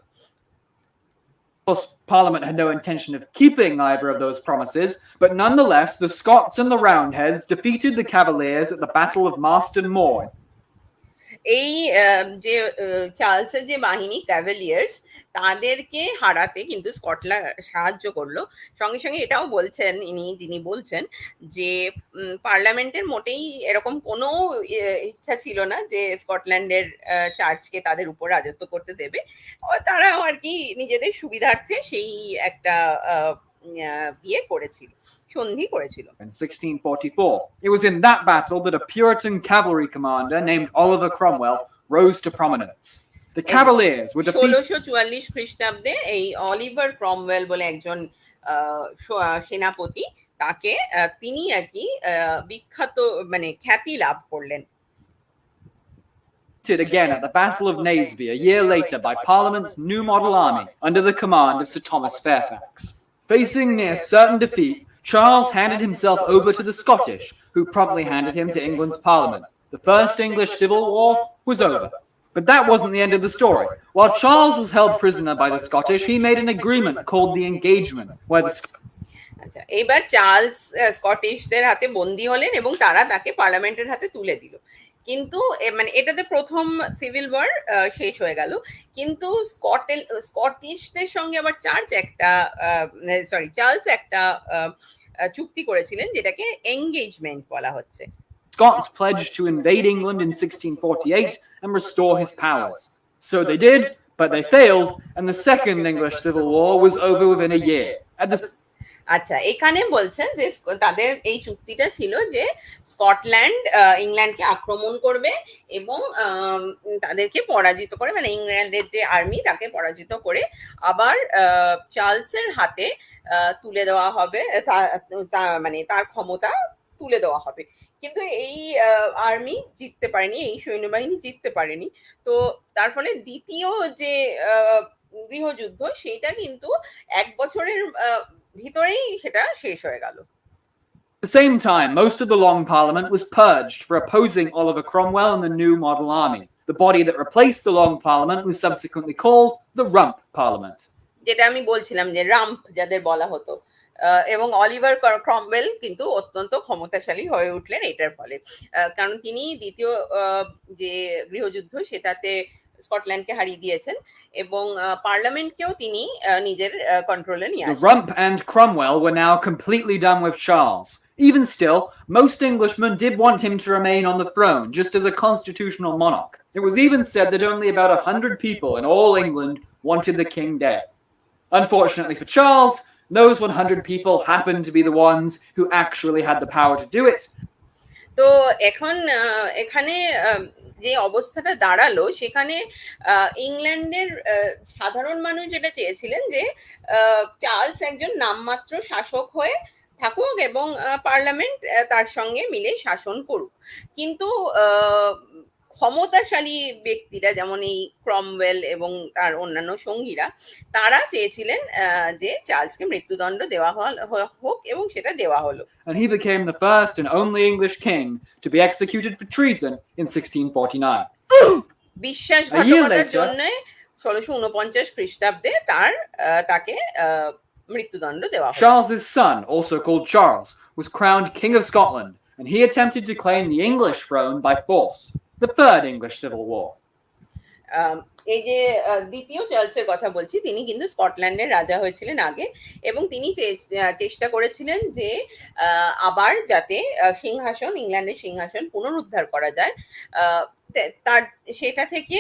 Of course, Parliament had no intention of keeping either of those promises, but nonetheless, the Scots and the Roundheads defeated the Cavaliers at the Battle of Marston Moor. এই যে চার্লসের যে বাহিনী ক্যাভেলিয়ার্স তাদেরকে হারাতে কিন্তু স্কটল্যান্ড সাহায্য করলো। সঙ্গে সঙ্গে এটাও বলছেন যিনি বলছেন যে পার্লামেন্টের মোটেই এরকম কোনো ইচ্ছা ছিল না যে স্কটল্যান্ডের চার্চকে তাদের উপর রাজত্ব করতে দেবে। তারাও আর কি নিজেদের সুবিধার্থে সেই একটা বিয়ে করেছিল, সন্ধি করেছিল। In 1644, it was in that battle that a Puritan cavalry commander named Oliver Cromwell rose to prominence. The Cavaliers were defeated. 1644 খ্রিস্টাব্দে এই অলিভার ক্রমওয়েল বলে একজন সেনাপতি, তাকে তিনি আর কি বিখ্যাত মানে খ্যাতি লাভ করলেন। Again at the Battle of Naseby a year later by Parliament's new model army under the command of Sir Thomas Fairfax. Facing near certain defeat, Charles handed himself over to the Scottish, who promptly handed him to England's Parliament. The First English Civil War was over. But that wasn't the end of the story. While Charles was held prisoner by the Scottish, he made an agreement called the Engagement, where the আচ্ছা, এবার Charles স্কটিশদের হাতে বন্দী হলেন এবং তারা তাকে পার্লামেন্টের হাতে তুলে দিল। কিন্তু মানে এটাতে প্রথম সিভিল ওয়ার শেষ হয়ে গেল। কিন্তু স্কটিশদের সঙ্গে আবার চার্লস একটা চুক্তি করেছিলেন যেটাকে এঙ্গেজমেন্ট বলা হচ্ছে। Scots pledged to invade England in 1648 and restore his powers. So they did, but they failed, and the Second English Civil War was over within a year. আচ্ছা, এখানে বলছেন যে তাদের এই চুক্তিটা ছিল যে স্কটল্যান্ড ইংল্যান্ডকে আক্রমণ করবে এবং তাদেরকে পরাজিত করে, মানে ইংল্যান্ডের যে আর্মি তাকে পরাজিত করে আবার চার্লসের হাতে তুলে দেওয়া হবে, মানে তার ক্ষমতা তুলে দেওয়া হবে। কিন্তু এই আর্মি জিততে পারেনি, এই সৈন্যবাহিনী জিততে পারেনি। তো তার ফলে দ্বিতীয় যে গৃহযুদ্ধ সেটা কিন্তু এক বছরের ভিতরেই সেটা শেষ হয়ে গেল। At the same time, most of the Long Parliament was purged for opposing Oliver Cromwell and the new model army. The body that replaced the Long Parliament was subsequently called the Rump Parliament. যেটা আমি বলছিলাম যে ramp যাদের বলা হতো, এবং Oliver Cromwell কিন্তু অত্যন্ত ক্ষমতাশালী হয়ে উঠলেন এটার ফলে, কারণ তিনি দ্বিতীয় যে গৃহযুদ্ধ সেটাতে স্কটল্যান্ডকে হারিয়ে দিয়েছেন এবং পার্লামেন্টকেও তিনি নিজের কন্ট্রোলে নিয়ে আসেন। The Rump and Cromwell were now completely done with Charles. Even still, most Englishmen did want him to remain on the throne, just as a constitutional monarch. It was even said that only about 100 people in all England wanted the king dead. Unfortunately for Charles, those 100 people happened to be the ones who actually had the power to do it. তো এখন এখানে যে অবস্থাটা দাঁড়ালো সেখানে ইংল্যান্ডের সাধারণ মানুষ যেটা চেয়েছিলেন যে চার্লস একজন নামমাত্র শাসক হয়ে থাকুক এবং পার্লামেন্ট তার সঙ্গে মিলে শাসন করুক। কিন্তু ক্ষমতাশালী ব্যক্তিরা যেমন এই ক্রমওয়েল এবং তার অন্যান্য সঙ্গীরা তারা চেয়েছিলেন যে চার্লসকে মৃত্যুদণ্ড দেওয়া হোক এবং সেটা দেওয়া হলো। And he became the first and only English king to be executed for treason in 1649. বিশ্বাসঘাতকতার জন্য 1649 খ্রিস্টাব্দে তাকে মৃত্যুদণ্ড দেওয়া হয়। Charles's son, also called Charles, was crowned King of Scotland, and he attempted to claim the English throne by force. The Third English Civil War. এই যে দ্বিতীয় চার্লসের কথা বলছি, তিনি কিন্তু স্কটল্যান্ডের রাজা হয়েছিলেন আগে এবং তিনি চেষ্টা করেছিলেন যে আবার যাতে ইংল্যান্ডের সিংহাসন পুনরুদ্ধার করা যায়। তার সেটা থেকে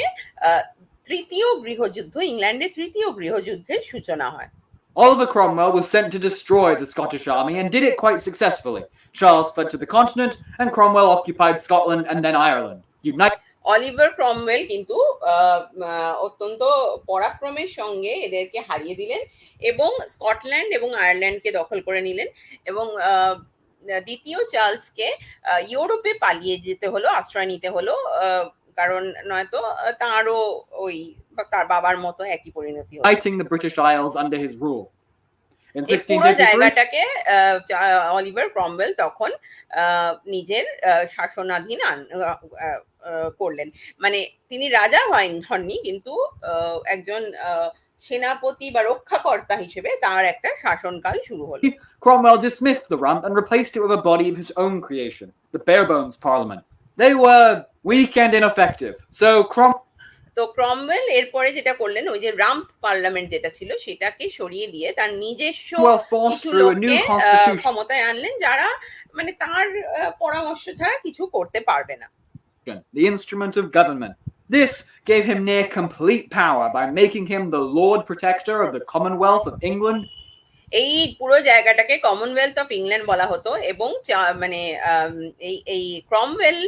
তৃতীয় গৃহযুদ্ধ, ইংল্যান্ডের তৃতীয় গৃহযুদ্ধের সূচনা হয়। Oliver Cromwell was sent to destroy the Scottish army and did it quite successfully. Charles fled to the continent and Cromwell occupied Scotland and then Ireland. Oliver Cromwell কিন্তু অত্যন্ত পরাক্রমের সঙ্গে এদেরকে হারিয়ে দিলেন এবং স্কটল্যান্ড এবং আয়ারল্যান্ডকে দখল করে নিলেন এবং দ্বিতীয় চার্লসকে ইউরোপে পালিয়ে যেতে হলো, আশ্রয় নিতে হলো, কারণ নয়তো তারও ওই তার বাবার মতো একই পরিণতি হলো। Fighting the British Isles under his rule. In 1653, জায়গাটাকে অলিভার ক্রমওয়েল তখন নিজের শাসনাধীন করলেন, মানে তিনি রাজা হননি কিন্তু একজন সেনাপতি বা রক্ষাকর্তা হিসেবে তার একটা শাসনকাল শুরু হলো। Cromwell dismissed the Rump and replaced it with a body of his own creation, the Barebones Parliament. They were weak and ineffective. So তো ক্রমওয়েল এরপরে যেটা করলেন, ওই যে রাম্প পার্লামেন্ট যেটা ছিল সেটাকে সরিয়ে দিয়ে তার নিজস্ব forced কিছু through a new লোককে constitution. ক্ষমতায় আনলেন, যারা মানে তার পরামর্শ ছাড়া কিছু করতে পারবে না। The instrument of government. This gave him near complete power by making him the Lord Protector of the Commonwealth of England. এই পুরো জায়গাটাকে কমনওয়েলথ অফ ইংল্যান্ড বলা হতো, এবং মানে এই এই ক্রমওয়েল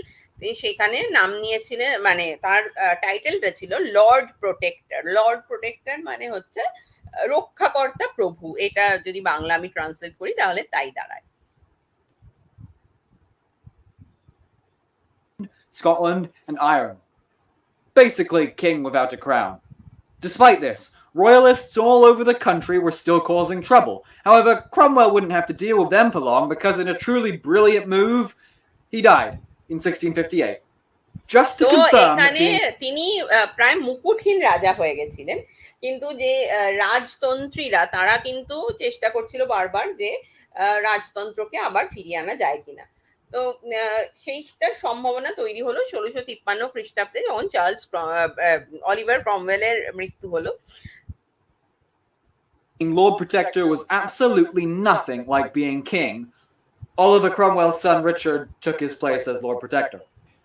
সেখানে নাম নিয়েছিলেন, মানে তার টাইটেলটা ছিল লর্ড প্রোটেক্টর। লর্ড প্রোটেক্টর মানে হচ্ছে রক্ষাকর্তা প্রভু, এটা যদি বাংলা আমি ট্রান্সলেট করি তাহলে তাই দাঁড়ায়। Scotland and Ireland. Basically, king without a crown. Despite this, royalists all over the country were still causing trouble. However, Cromwell wouldn't have to deal with them for long because, in a truly brilliant move, he died in 1658. Just to তো confirm that এখানে তিনি প্রায় মুকুটহীন রাজা হয়ে গেছিলেন, কিন্তু যে রাজতন্ত্রীরা তারা কিন্তু চেষ্টা করছিল বারবার যে রাজতন্ত্রকে আবার ফিরিয়ে আনা যায় কিনা। তো সেইটার সম্ভাবনা তৈরি হলো 1653 খ্রিস্টাব্দে, যখন অলিভার ক্রমওয়েলের মৃত্যু হলো। Lord Protector was absolutely nothing like being king. Oliver Cromwell's son Richard took his place as Lord Protector.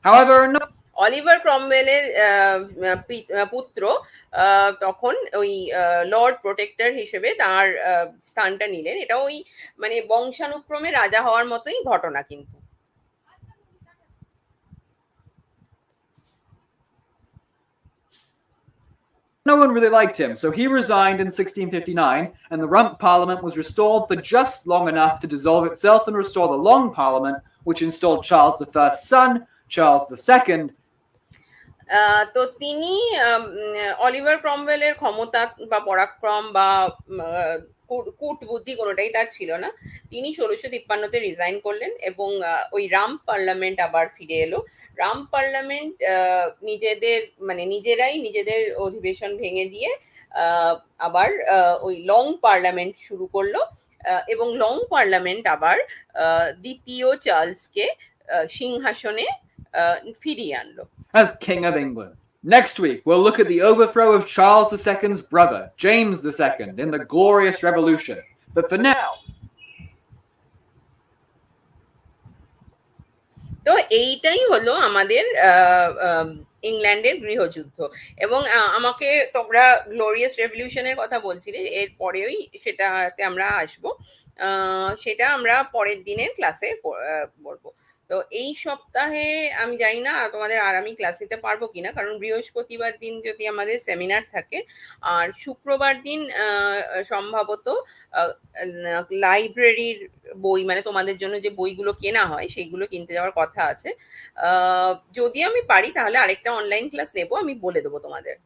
However, no. Oliver ক্রমওয়েলের পুত্র তখন ওই লর্ড প্রোটেক্টর হিসেবে তার স্থানটা নিলেন। এটা ওই মানে বংশানুক্রমে রাজা হওয়ার মতোই ঘটনা কিন্তু। No one really liked him, so he resigned in 1659, and the Rump Parliament was restored for just long enough to dissolve itself and restore the Long Parliament, which installed Charles I's son, Charles II. তো তিনি Oliver ক্রমওয়েলের ক্ষমতা বা পরাক্রম বা কূট বুদ্ধি কোনোটাই তার ছিল না। তিনি 1653-তে রিজাইন করলেন, এবং ওই রাম্প পার্লামেন্ট আবার ফিরে এলো। রাম্প পার্লামেন্ট নিজেদের মানে নিজেরাই নিজেদের অধিবেশন ভেঙে দিয়ে আবার ওই লং পার্লামেন্ট শুরু করলো, এবং লং পার্লামেন্ট আবার দ্বিতীয় চার্লসকে সিংহাসনে ফিরিয়ে আনলো as King of England. Next week, we'll look at the overthrow of Charles II's brother, James II, in the Glorious Revolution. But for now, তো এইটাই হলো আমাদের ইংল্যান্ডের গৃহযুদ্ধ। এবং আমাকে তোমরা গ্লোরিয়াস রেভলিউশনের কথা বলছিলে, এর পরেই সেটাতে আমরা আসবো, সেটা আমরা পরের দিনের ক্লাসে বলবো। তো এই সপ্তাহে আমি জানি না তোমাদের আর আমি ক্লাস নিতে পারবো কিনা, কারণ বৃহস্পতিবার দিন যদি আমাদের সেমিনার থাকে, আর শুক্রবার দিন সম্ভবত লাইব্রেরির বই, মানে তোমাদের জন্য যে বইগুলো কেনা হয় সেইগুলো কিনতে যাওয়ার কথা আছে। যদি আমি পারি তাহলে আরেকটা অনলাইন ক্লাস নেবো, আমি বলে দেবো তোমাদের।